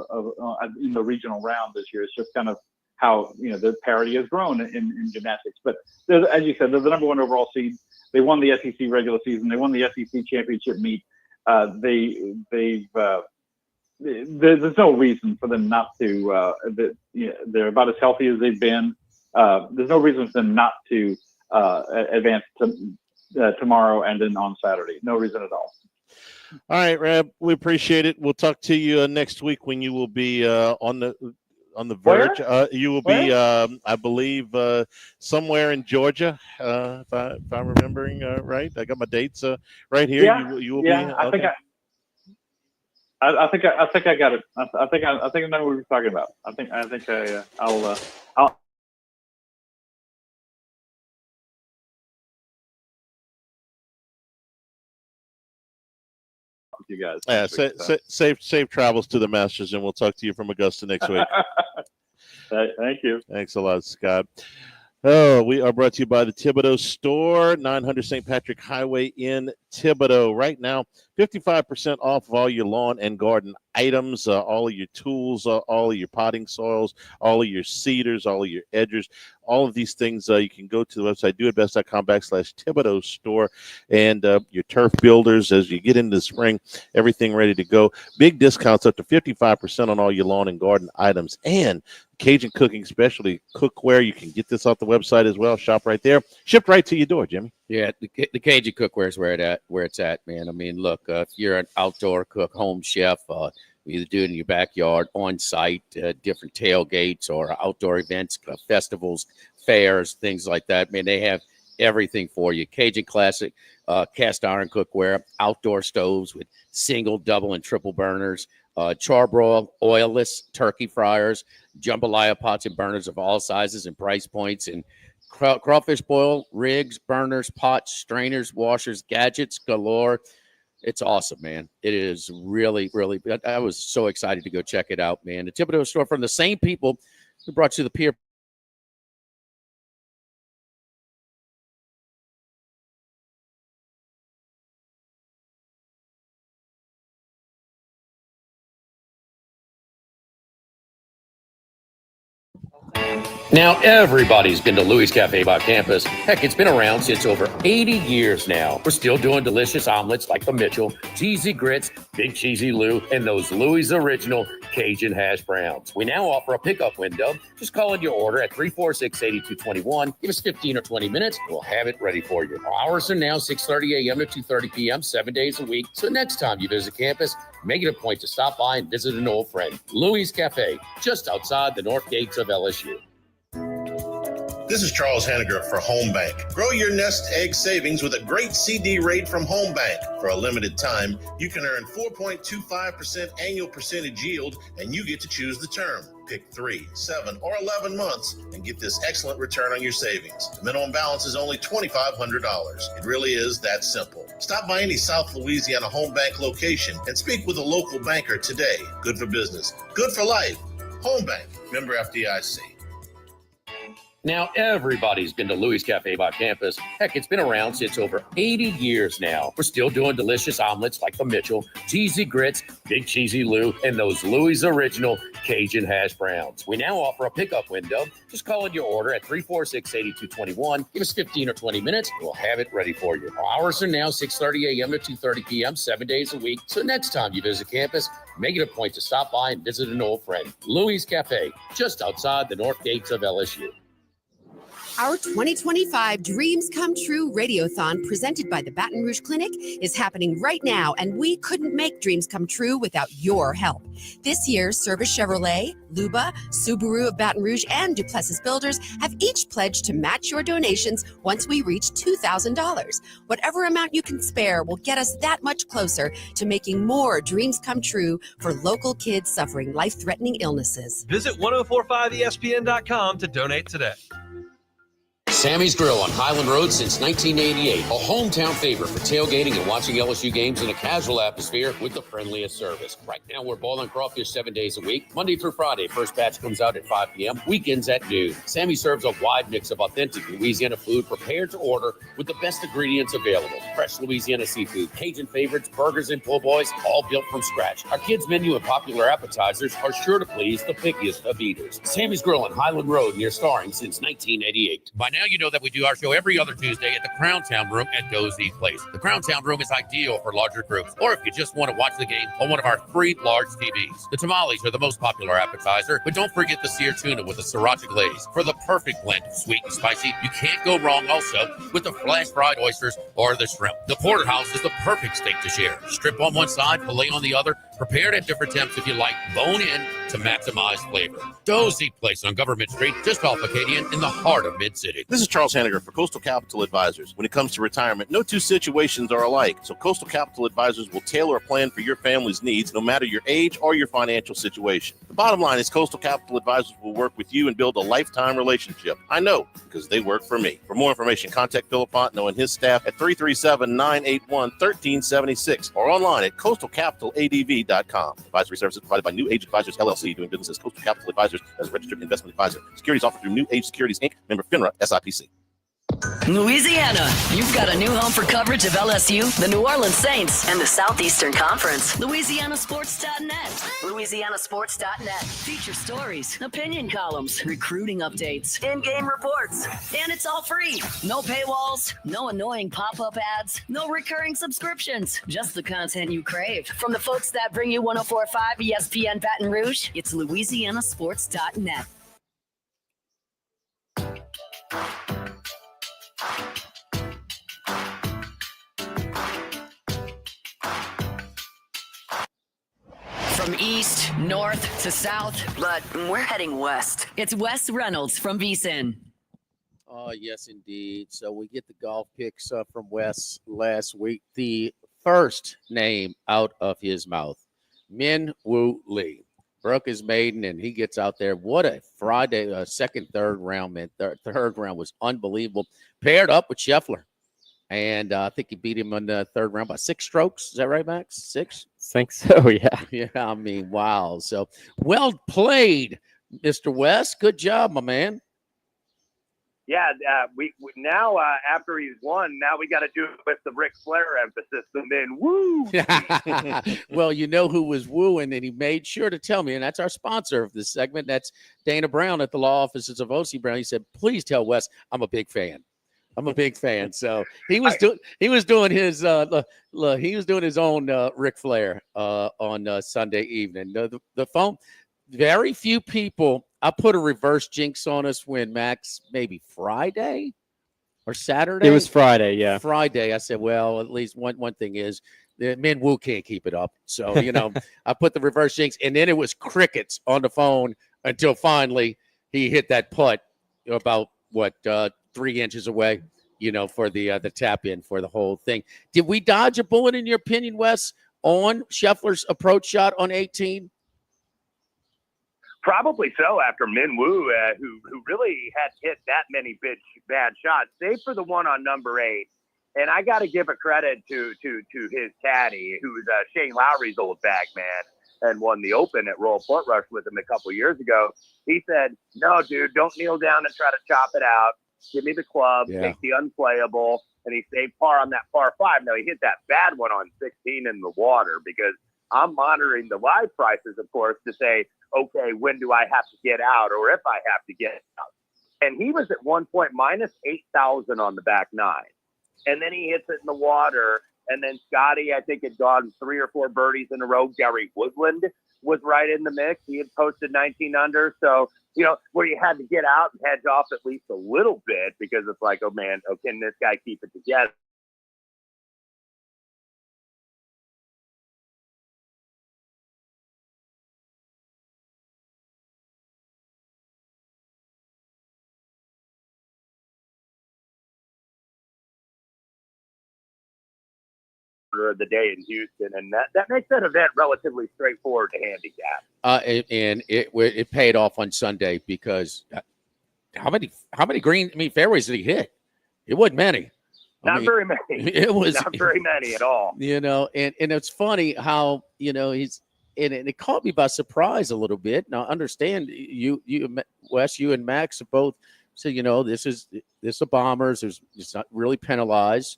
in the regional round this year. It's just kind of how the parity has grown in gymnastics. But as you said, they're the number 1 overall seed. They won the SEC regular season. They won the SEC championship meet. There's no reason for them not to. They're about as healthy as they've been. There's no reason for them not to advance to tomorrow and then on Saturday. No reason at all. All right, Rab, we appreciate it. We'll talk to you next week when you will be on the verge. You will be, I believe, somewhere in Georgia, if I'm remembering right. I got my dates right here. Yeah, you will be. Okay. I think I got it. I think I know what we're talking about. I'll you guys. Yeah, safe travels to the Masters, and we'll talk to you from Augusta next week. Thank you. Thanks a lot, Scott. Oh, we are brought to you by the Thibodaux Store, 900 St. Patrick Highway in Thibodaux. Right now, 55% off of all your lawn and garden items, all of your tools, all of your potting soils, all of your seeders, all of your edgers, all of these things. You can go to the website, doitbest.com/Thibodaux Store, and your turf builders as you get into the spring, everything ready to go. Big discounts up to 55% on all your lawn and garden items, and Cajun cooking specialty cookware. You can get this off the website as well. Shop right there. Shipped right to your door, Jimmy. Yeah, the Cajun cookware is where it's at, man. I mean, look, if you're an outdoor cook, home chef, either do it in your backyard, on site, different tailgates or outdoor events, festivals, fairs, things like that. Man, they have everything for you. Cajun classic cast iron cookware, outdoor stoves with single, double, and triple burners, charbroil, oilless turkey fryers, jambalaya pots and burners of all sizes and price points, and crawfish boil rigs, burners, pots, strainers, washers, gadgets galore. It's awesome, man. It is really, really. I was so excited to go check it out, man. The Thibodaux Store, from the same people who brought you the Pier. Now everybody's been to Louis Cafe by campus. Heck, it's been around since over 80 years now. We're still doing delicious omelets like the Mitchell, cheesy grits, Big Cheesy Lou, and those Louis Original Cajun hash browns. We now offer a pickup window. Just call in your order at 346-8221. Give us 15 or 20 minutes. We'll have it ready for you. Our hours are now 6:30 a.m. to 2:30 p.m., 7 days a week. So next time you visit campus, make it a point to stop by and visit an old friend. Louis Cafe, just outside the north gates of LSU. This is Charles Henniger for Home Bank. Grow your nest egg savings with a great CD rate from Home Bank. For a limited time, you can earn 4.25% annual percentage yield, and you get to choose the term. Pick 3, 7, or 11 months and get this excellent return on your savings. The minimum balance is only $2,500. It really is that simple. Stop by any South Louisiana Home Bank location and speak with a local banker today. Good for business, good for life. Home Bank, member FDIC. Now, everybody's been to Louis Cafe by campus. Heck, it's been around since over 80 years now. We're still doing delicious omelets like the Mitchell, cheesy grits, Big Cheesy Lou, and those Louis Original Cajun hash browns. We now offer a pickup window. Just call in your order at 346-8221. Give us 15 or 20 minutes, and we'll have it ready for you. Our hours are now 6:30 a.m. to 2:30 p.m., 7 days a week. So next time you visit campus, make it a point to stop by and visit an old friend. Louis Cafe, just outside the north gates of LSU. Our 2025 Dreams Come True Radiothon presented by the Baton Rouge Clinic is happening right now, and we couldn't make dreams come true without your help. This year, Service Chevrolet, Luba, Subaru of Baton Rouge, and Duplessis Builders have each pledged to match your donations once we reach $2,000. Whatever amount you can spare will get us that much closer to making more dreams come true for local kids suffering life-threatening illnesses. Visit 1045ESPN.com to donate today. Sammy's Grill on Highland Road since 1988. A hometown favorite for tailgating and watching LSU games in a casual atmosphere with the friendliest service. Right now, we're boiling crawfish 7 days a week. Monday through Friday, first batch comes out at 5 p.m. Weekends at noon. Sammy serves a wide mix of authentic Louisiana food prepared to order with the best ingredients available. Fresh Louisiana seafood, Cajun favorites, burgers, and po' boys, all built from scratch. Our kids' menu and popular appetizers are sure to please the pickiest of eaters. Sammy's Grill on Highland Road near Starring since 1988. By now, you know that we do our show every other Tuesday at the Crown Town Room at Dozy Place. The Crown Town Room is ideal for larger groups, or if you just want to watch the game on one of our 3 large TVs. The tamales are the most popular appetizer, but don't forget the seared tuna with a sriracha glaze for the perfect blend of sweet and spicy. You can't go wrong also with the flash fried oysters or the shrimp. The porterhouse is the perfect steak to share. Strip on one side, filet on the other, prepared at different temps if you like, bone in to maximize flavor. Dozy Place on Government Street, just off Acadian in the heart of Mid-City. This is Charles Hanniger for Coastal Capital Advisors. When it comes to retirement, no two situations are alike, so Coastal Capital Advisors will tailor a plan for your family's needs, no matter your age or your financial situation. The bottom line is Coastal Capital Advisors will work with you and build a lifetime relationship. I know, because they work for me. For more information, contact Philip Fontenot and his staff at 337-981-1376 or online at coastalcapitaladv.com. Advisory services provided by New Age Advisors, LLC, doing business as Coastal Capital Advisors as a registered investment advisor. Securities offered through New Age Securities, Inc., member FINRA, SIPC. Louisiana, you've got a new home for coverage of LSU, the New Orleans Saints, and the Southeastern Conference. LouisianaSports.net. LouisianaSports.net. Feature stories, opinion columns, recruiting updates, in-game reports. And it's all free. No paywalls, no annoying pop-up ads, no recurring subscriptions. Just the content you crave. From the folks that bring you 1045 ESPN Baton Rouge, it's LouisianaSports.net. From east, north to south, but we're heading west. It's Wes Reynolds from VSiN. Oh, yes, indeed. So we get the golf picks from Wes last week. The first name out of his mouth, Min Woo Lee. Broke his maiden, and he gets out there. What a Friday, second, third round, man. Third round was unbelievable. Paired up with Scheffler. And I think he beat him in the third round by 6 strokes. Is that right, Max? 6? Think so, yeah. Yeah, I mean, wow. So well played, Mr. West. Good job, my man. Yeah, we now after he's won, now we got to do it with the Ric Flair emphasis, and then woo. Well, you know who was wooing, and he made sure to tell me, and that's our sponsor of this segment. That's Dana Brown at the law offices of O.C. Brown. He said, "Please tell Wes I'm a big fan." I'm a big fan. So he was doing his own Ric Flair on Sunday evening. The phone, very few people. I put a reverse jinx on us when Max, maybe Friday or Saturday. It was Friday, yeah. Friday. I said, well, at least one thing is the Min Woo can't keep it up. So, I put the reverse jinx, and then it was crickets on the phone until finally he hit that putt about 3 inches away, for the tap in for the whole thing. Did we dodge a bullet in your opinion, Wes, on Scheffler's approach shot on 18? Probably so, after Min Woo, who really had hit that many bad shots, save for the one on number 8. And I got to give a credit to his caddy, who's Shane Lowry's old bag man. and won the Open at Royal Portrush with him a couple years ago. He said, "No, dude, don't kneel down and try to chop it out. Give me the club, take the unplayable." And he saved par on that par 5. Now, he hit that bad one on 16 in the water because I'm monitoring the live prices, of course, to say, okay, when do I have to get out or if I have to get out? And he was at one point minus 8,000 on the back 9. And then he hits it in the water. And then Scotty, I think, had gone 3 or 4 birdies in a row. Gary Woodland was right in the mix. He had posted 19 under. So, where you had to get out and hedge off at least a little bit because it's like, oh, man, can this guy keep it together? Of the day in Houston, and that makes that event relatively straightforward to handicap. And it paid off on Sunday because how many fairways did he hit? It wasn't many. Not very many. It was not very many at all. And it's funny how he's and it caught me by surprise a little bit. Now understand you Wes, you and Max are both said this is a Bombers. It's not really penalized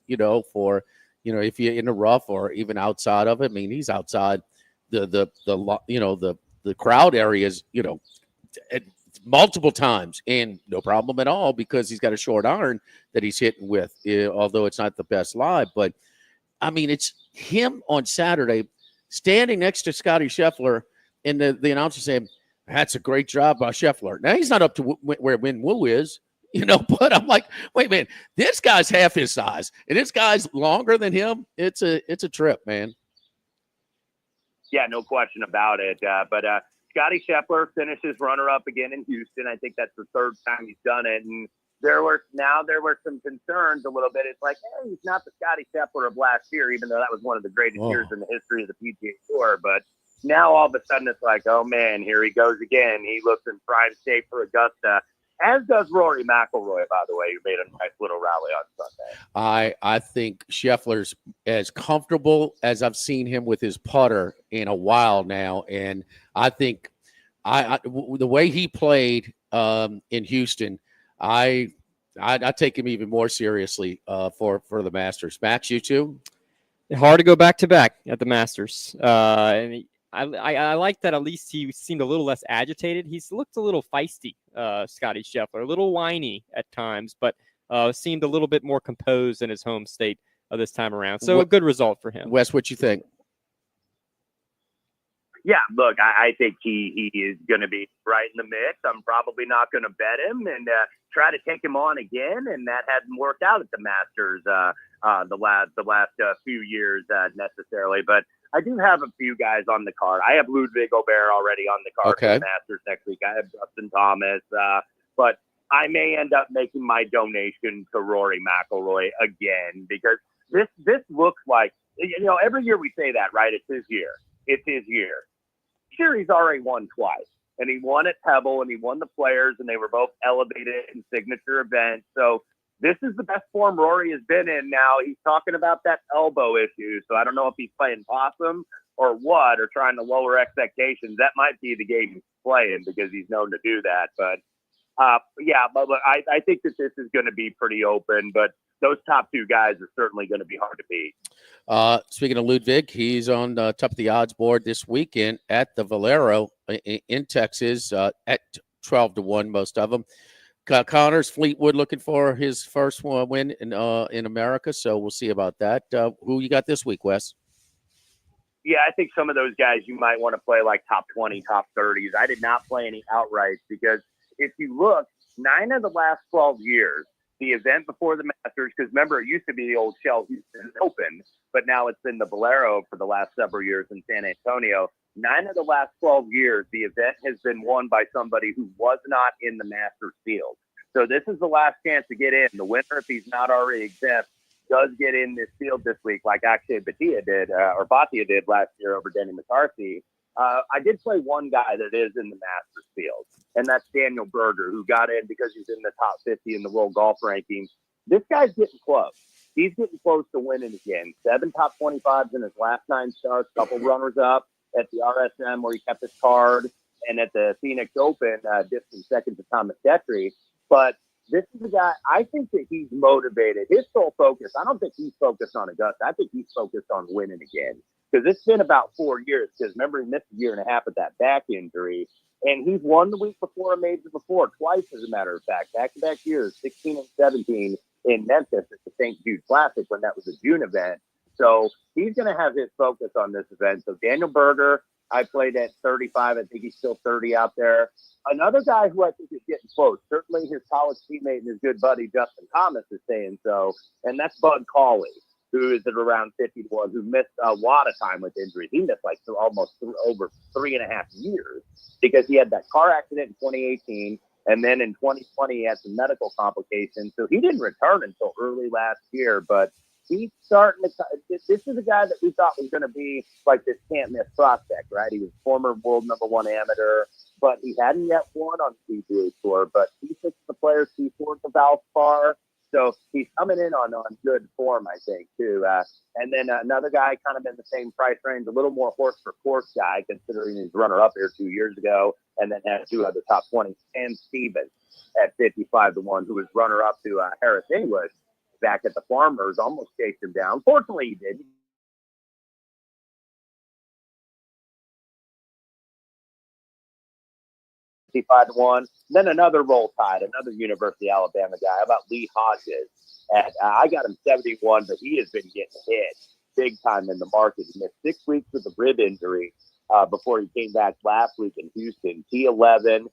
for. If you're in the rough or even outside of it, I mean, he's outside the crowd areas, multiple times and no problem at all because he's got a short iron that he's hitting with, although it's not the best lie. But I mean, it's him on Saturday standing next to Scotty Scheffler and the announcer saying, "That's a great job by Scheffler." Now he's not up to where Win Woo is. But I'm like, wait a minute, this guy's half his size, and this guy's longer than him. It's a trip, man. Yeah, no question about it. But Scotty Scheffler finishes runner-up again in Houston. I think that's the 3rd time he's done it. And there were some concerns a little bit. It's like, hey, he's not the Scotty Scheffler of last year, even though that was one of the greatest years in the history of the PGA Tour. But now all of a sudden it's like, oh, man, here he goes again. He looks in prime shape for Augusta. As does Rory McIlroy, by the way, who made a nice little rally on Sunday. I think Scheffler's as comfortable as I've seen him with his putter in a while now, and I think the way he played in Houston, I take him even more seriously for the Masters. Max, you too? Hard to go back to back at the Masters, and I like that at least he seemed a little less agitated. He's looked a little feisty, Scotty Scheffler, a little whiny at times, but seemed a little bit more composed in his home state this time around. So a good result for him. Wes, what you think? Yeah, look, I think he is going to be right in the mix. I'm probably not going to bet him and try to take him on again, and that hadn't worked out at the Masters the last few years necessarily. But I do have a few guys on the card. I have Ludwig Gobert already on the card for the Masters next week. I have Justin Thomas, but I may end up making my donation to Rory McIlroy again because this looks like, every year we say that, right? It's his year. It's his year. This year he's already won twice, and he won at Pebble, and he won the Players, and they were both elevated in signature events. So this is the best form Rory has been in now. He's talking about that elbow issue, so I don't know if he's playing possum or what, or trying to lower expectations. That might be the game he's playing because he's known to do that. But, but I think that this is going to be pretty open, but those top 2 guys are certainly going to be hard to beat. Speaking of Ludwig, he's on top of the odds board this weekend at the Valero in Texas at 12-1, most of them. Connors Fleetwood looking for his first win in America, so we'll see about that. Who you got this week, Wes? Yeah, I think some of those guys you might want to play like top 20, top 30s. I did not play any outrights because if you look, 9 of the last 12 years, the event before the Masters, because remember, it used to be the old Shell Houston Open, but now it's been the Valero for the last several years in San Antonio. 9 of the last 12 years, the event has been won by somebody who was not in the Masters field. So this is the last chance to get in. The winner, if he's not already exempt, does get in this field this week, like actually Bhatia did last year over Denny McCarthy. I did play one guy that is in the Masters field, and that's Daniel Berger, who got in because he's in the top 50 in the world golf rankings. This guy's getting close. He's getting close to winning again. 7 top 25s in his last 9 starts, couple runners up. at the RSM where he kept his card, and at the Phoenix Open, distant second to Thomas Detry. But this is a guy, I think that he's motivated. His sole focus, I don't think he's focused on Augusta. I think he's focused on winning again. Because it's been about 4 years. Because remember, he missed a year and a half with that back injury. And he's won the week before a major before, twice as a matter of fact, back-to-back years, 16 and 17 in Memphis at the St. Jude Classic when that was a June event. So he's going to have his focus on this event. So Daniel Berger, I played at 35. I think he's still 30 out there. Another guy who I think is getting close, certainly his college teammate and his good buddy Justin Thomas is saying so, and that's Bud Cauley, who is at around 51, who missed a lot of time with injuries. He missed like almost over 3.5 years because he had that car accident in 2018, and then in 2020 he had some medical complications. So he didn't return until early last year, but he's starting to – this is a guy that we thought was going to be like this can't-miss prospect, right? He was former world #1 amateur, but he hadn't yet won on the PGA Tour, but T6 the Players, T4 the Valspar. So he's coming in on good form, I think, too. And then another guy kind of in the same price range, a little more horse-for-course guy, considering he's runner-up here 2 years ago, and then had 2 other top 20, and Stevens at 55-1, who was runner-up to Harris English back at the Farmers, almost chased him down. Fortunately, he did. 55-1. Then another Roll Tide, another University of Alabama guy. How about Lee Hodges? I got him 71, but he has been getting hit big time in the market. He missed 6 weeks with a rib injury before he came back last week in Houston. T11,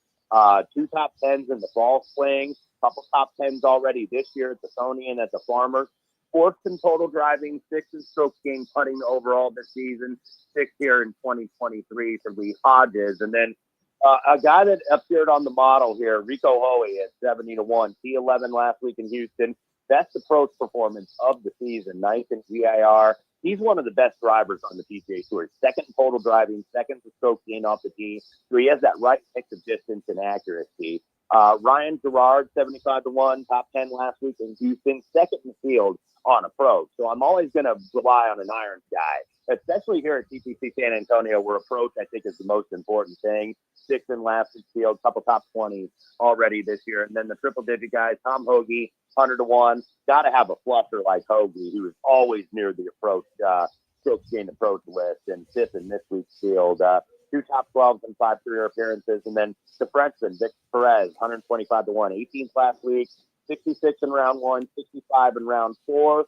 2 top 10s in the ball swing, couple top 10s already this year at the Sony and at the Farmers. 4th in total driving, 6th in stroke gain putting overall this season, 6th here in 2023 for Lee Hodges. And then a guy that appeared on the model here, Rico Hoey at 70-1, T11 last week in Houston. Best approach performance of the season, 9th in GIR. He's one of the best drivers on the PGA Tour. 2nd in total driving, 2nd in stroke gain off the tee. So he has that right mix of distance and accuracy. Ryan Gerard, 75-1, top 10 last week in Houston, 2nd in the field on approach. So I'm always going to rely on an irons guy, especially here at TPC San Antonio, where approach I think is the most important thing. 6th in last week's field, couple top 20s already this year. And then the triple digit guys, Tom Hoagie, 100-1. Got to have a flusher like Hoagie, who is always near the approach, stroke gain approach list, and 5th in this week's field. 2 top 12s and 5 career appearances. And then the Frenchman, Vic Perez, 125-1, 18th last week, 66 in round 1, 65 in round 4,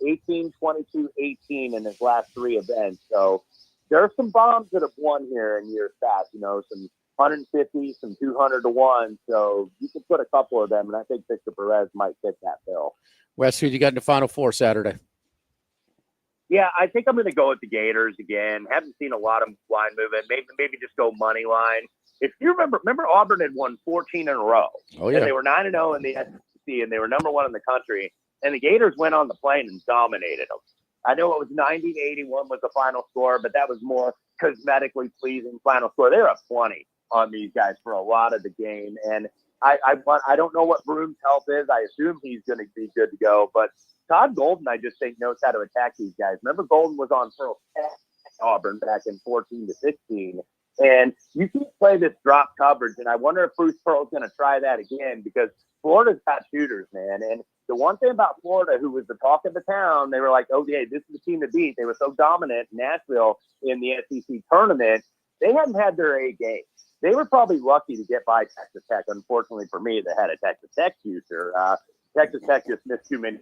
18, 22, 18 in his last 3 events. So there are some bombs that have won here in years past, some 150, some 200-1. So you can put a couple of them, and I think Victor Perez might fit that bill. Wes, who you got in the Final Four Saturday? Yeah, I think I'm going to go with the Gators again. Haven't seen a lot of line movement. Maybe just go money line. If you remember Auburn had won 14 in a row. Oh, yeah. And they were 9-0 in the SEC, and they were #1 in the country. And the Gators went on the plane and dominated them. I know it was 90-81 was the final score, but that was more cosmetically pleasing final score. They were up 20 on these guys for a lot of the game. And I don't know what Broom's health is. I assume he's going to be good to go. But Todd Golden, I just think, knows how to attack these guys. Remember, Golden was on Pearl Auburn back in 14-16. And you can't play this drop coverage. And I wonder if Bruce Pearl's going to try that again, because Florida's got shooters, man. And the one thing about Florida, who was the talk of the town, they were like, oh, yeah, this is the team to beat. They were so dominant in Nashville in the SEC tournament. They hadn't had their A game. They were probably lucky to get by Texas Tech. Unfortunately for me, they had a Texas Tech user. Texas Tech just missed too many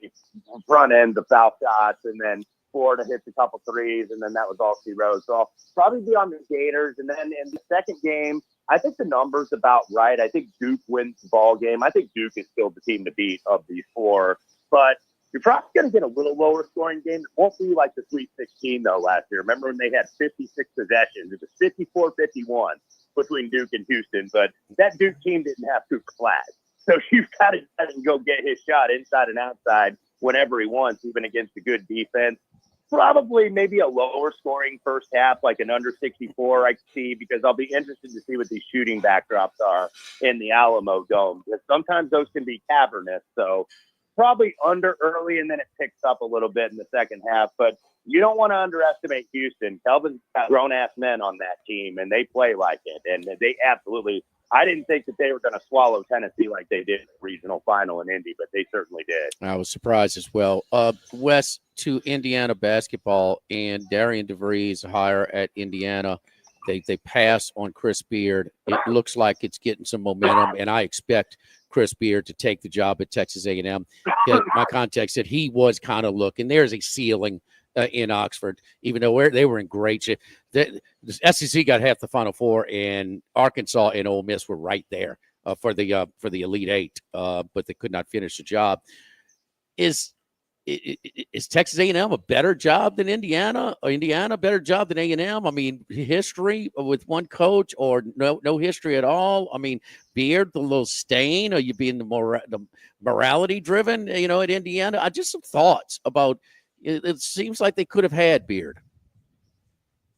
front ends of foul shots, and then Florida hits a couple threes, and then that was all she wrote. So I'll probably be on the Gators. And then in the second game, I think the number's about right. I think Duke wins the ball game. I think Duke is still the team to beat of these 4. But you're probably going to get a little lower scoring game. It won't be like the Sweet 16, though, last year. Remember when they had 56 possessions? It was 54-51 between Duke and Houston. But that Duke team didn't have Cooper Flag. So you've got to let him go get his shot inside and outside whenever he wants, even against a good defense. Probably maybe a lower scoring first half, like an under 64, I see, because I'll be interested to see what these shooting backdrops are in the Alamo Dome. Because sometimes those can be cavernous. So probably under early, and then it picks up a little bit in the second half. But you don't want to underestimate Houston. Kelvin's got grown-ass men on that team, and they play like it. And they absolutely – I didn't think that they were going to swallow Tennessee like they did in the regional final in Indy, but they certainly did. I was surprised as well. West to Indiana basketball, and Darian DeVries hire at Indiana. They pass on Chris Beard. It looks like it's getting some momentum, and I expect Chris Beard to take the job at Texas A&M. My contact said he was kind of looking. There's a ceiling in Oxford, even though they were in great shape. The SEC got half the Final Four, and Arkansas and Ole Miss were right there for the Elite Eight, but they could not finish the job. Is Texas A&M a better job than Indiana? Or Indiana a better job than A&M? I mean, history with one coach, or no history at all? I mean, Beard, the little stain, or you being the morality driven, at Indiana? Just some thoughts about. It seems like they could have had Beard.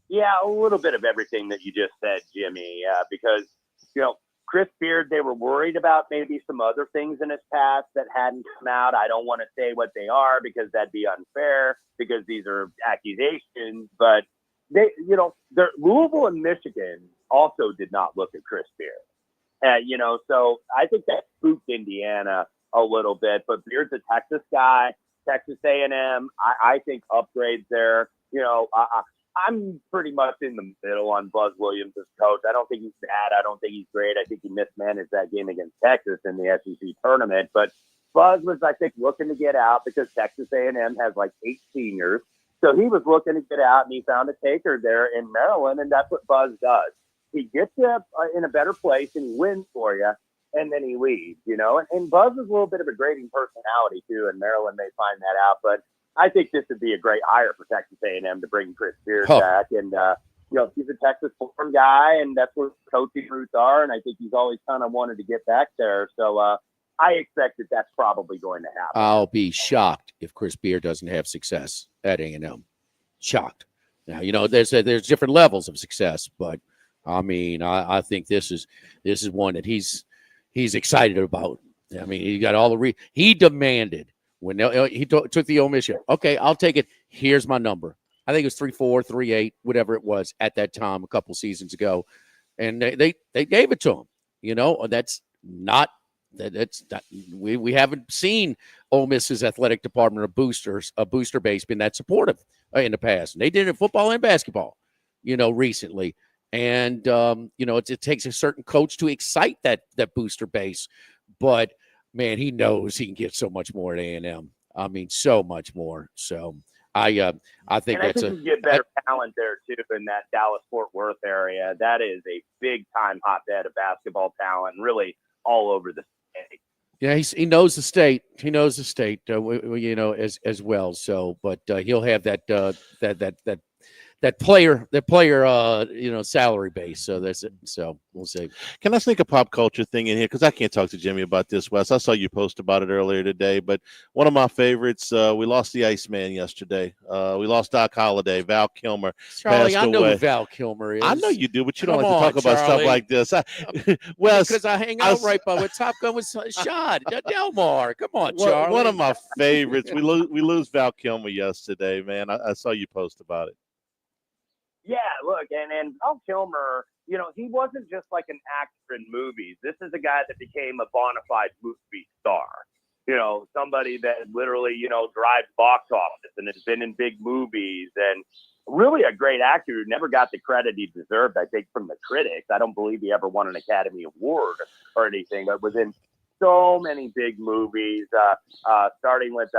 Yeah, a little bit of everything that you just said, Jimmy, because, Chris Beard, they were worried about maybe some other things in his past that hadn't come out. I don't want to say what they are because that'd be unfair because these are accusations. But, Louisville and Michigan also did not look at Chris Beard. So I think that spooked Indiana a little bit. But Beard's a Texas guy. Texas A&M, I think upgrades there. I'm pretty much in the middle on Buzz Williams as coach. I don't think he's bad. I don't think he's great. I think he mismanaged that game against Texas in the SEC tournament. But Buzz was, I think, looking to get out because Texas A&M has like 8 seniors. So he was looking to get out, and he found a taker there in Maryland, and that's what Buzz does. He gets you in a better place, and he wins for you. And then he leaves, and Buzz is a little bit of a grading personality too, and Maryland may find that out. But I think this would be a great hire for Texas A&M to bring Chris Beard back. And, he's a Texas-born guy, and that's where coaching roots are. And I think he's always kind of wanted to get back there. So I expect that that's probably going to happen. I'll be shocked if Chris Beard doesn't have success at A&M. Shocked. Now, there's different levels of success, but I mean, I think this is one that he's excited about. I mean, he got all he demanded when he took the Ole Miss. Okay, I'll take it. Here's my number. I think it was 3.4, 3.8, whatever it was at that time a couple seasons ago, and they gave it to him. That's not we haven't seen Ole Miss's athletic department of booster base been that supportive in the past, and they did it in football and basketball, recently. And, it takes a certain coach to excite that booster base. But, man, he knows he can get so much more at A&M. I mean, so much more. So, I think and I think you get better talent there, too, in that Dallas-Fort Worth area. That is a big-time hotbed of basketball talent, really all over the state. Yeah, he knows the state. He knows the state, as well. So, but he'll have that player, salary base. So that's it. So we'll see. Can I sneak a pop culture thing in here? Because I can't talk to Jimmy about this, Wes. I saw you post about it earlier today, but one of my favorites, we lost the Iceman yesterday. We lost Doc Holliday. Val Kilmer Charlie, passed I know away. who Val Kilmer is. I know you do, but you Come don't like to talk about stuff like this. Wes, because I hang out right by where Top Gun was shot. Delmar, come on, Charlie. One of my favorites. We lose Val Kilmer yesterday, man. I saw you post about it. Yeah, look, and Val Kilmer, he wasn't just like an actor in movies. This is a guy that became a bona fide movie star. Somebody that literally, drives box office and has been in big movies, and really a great actor who never got the credit he deserved, I think, from the critics. I don't believe he ever won an Academy Award or anything, but was in so many big movies, starting with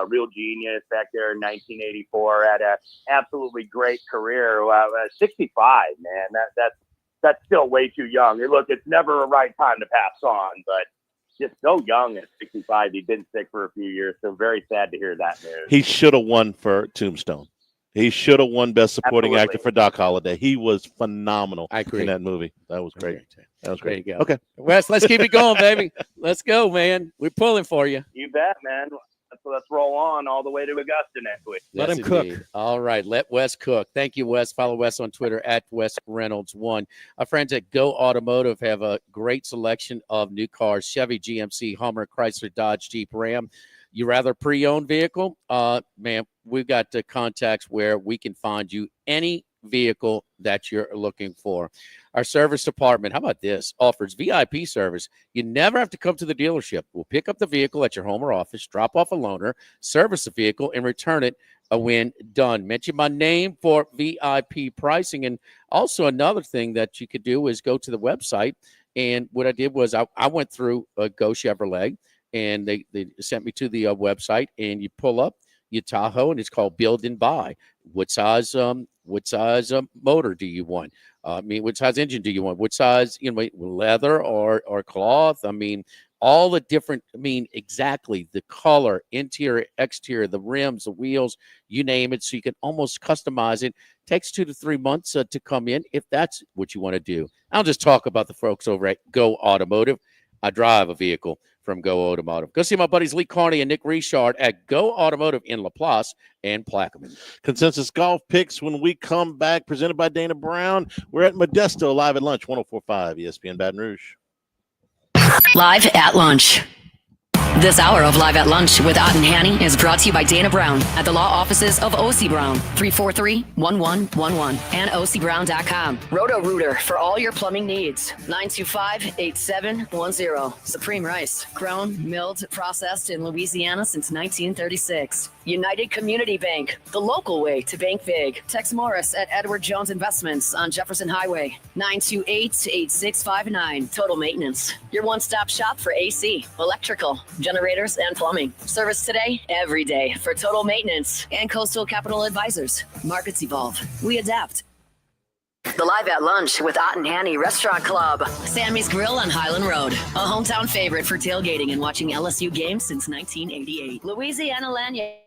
Real Genius back there in 1984. Had a absolutely great career. 65, man. That's still way too young. Look, it's never a right time to pass on, but just so young at 65. He'd been sick for a few years, so very sad to hear that news. He should have won for Tombstone. He should have won Best Supporting Actor for Doc Holliday. He was phenomenal in that movie. That was great. That was great. There you go. Okay. Wes, let's keep it going, baby. Let's go, man. We're pulling for you. You bet, man. Let's So let's roll on all the way to Augusta next week. Let Yes, him cook. indeed. All right. Let Wes cook. Thank you, Wes. Follow Wes on Twitter at Wes Reynolds1. Our friends at Go Automotive have a great selection of new cars: Chevy, GMC, Hummer, Chrysler, Dodge, Jeep, Ram. You rather pre-owned vehicle? Man, we've got the contacts where we can find you any vehicle that you're looking for. Our service department, how about this, offers VIP service. You never have to come to the dealership. We'll pick up the vehicle at your home or office, drop off a loaner, service the vehicle, and return it when done. Mention my name for VIP pricing. And also another thing that you could do is go to the website. And what I did was I went through Go Chevrolet, and they sent me to the website, and you pull up your Tahoe, and it's called Build and Buy. What size motor do you want? What size engine do you want? What size, leather or cloth? All the different, exactly the color, interior, exterior, the rims, the wheels, you name it. So you can almost customize it. Takes 2 to 3 months to come in if that's what you want to do. I'll just talk about the folks over at Go Automotive. I drive a vehicle from Go Automotive. Go see my buddies Lee Carney and Nick Richard at Go Automotive in LaPlace and Plaquemine. Consensus Golf Picks when we come back, presented by Dana Brown. We're at Modesto, live at lunch, 104.5 ESPN Baton Rouge. Live at Lunch. This hour of Live at Lunch with Ott and Hanny is brought to you by Dana Brown at the law offices of O.C. Brown, 343-1111 and OCBrown.com. Roto-Rooter for all your plumbing needs, 925-8710. Supreme Rice, grown, milled, processed in Louisiana since 1936. United Community Bank, the local way to bank big. Tex Morris at Edward Jones Investments on Jefferson Highway, 928-8659. Total Maintenance, your one-stop shop for AC, electrical, generators, and plumbing. Service today, every day for Total Maintenance and Coastal Capital Advisors. Markets evolve. We adapt. The Live at Lunch with Ott and Hanny Restaurant Club. Sammy's Grill on Highland Road. A hometown favorite for tailgating and watching LSU games since 1988. Louisiana Lanyard.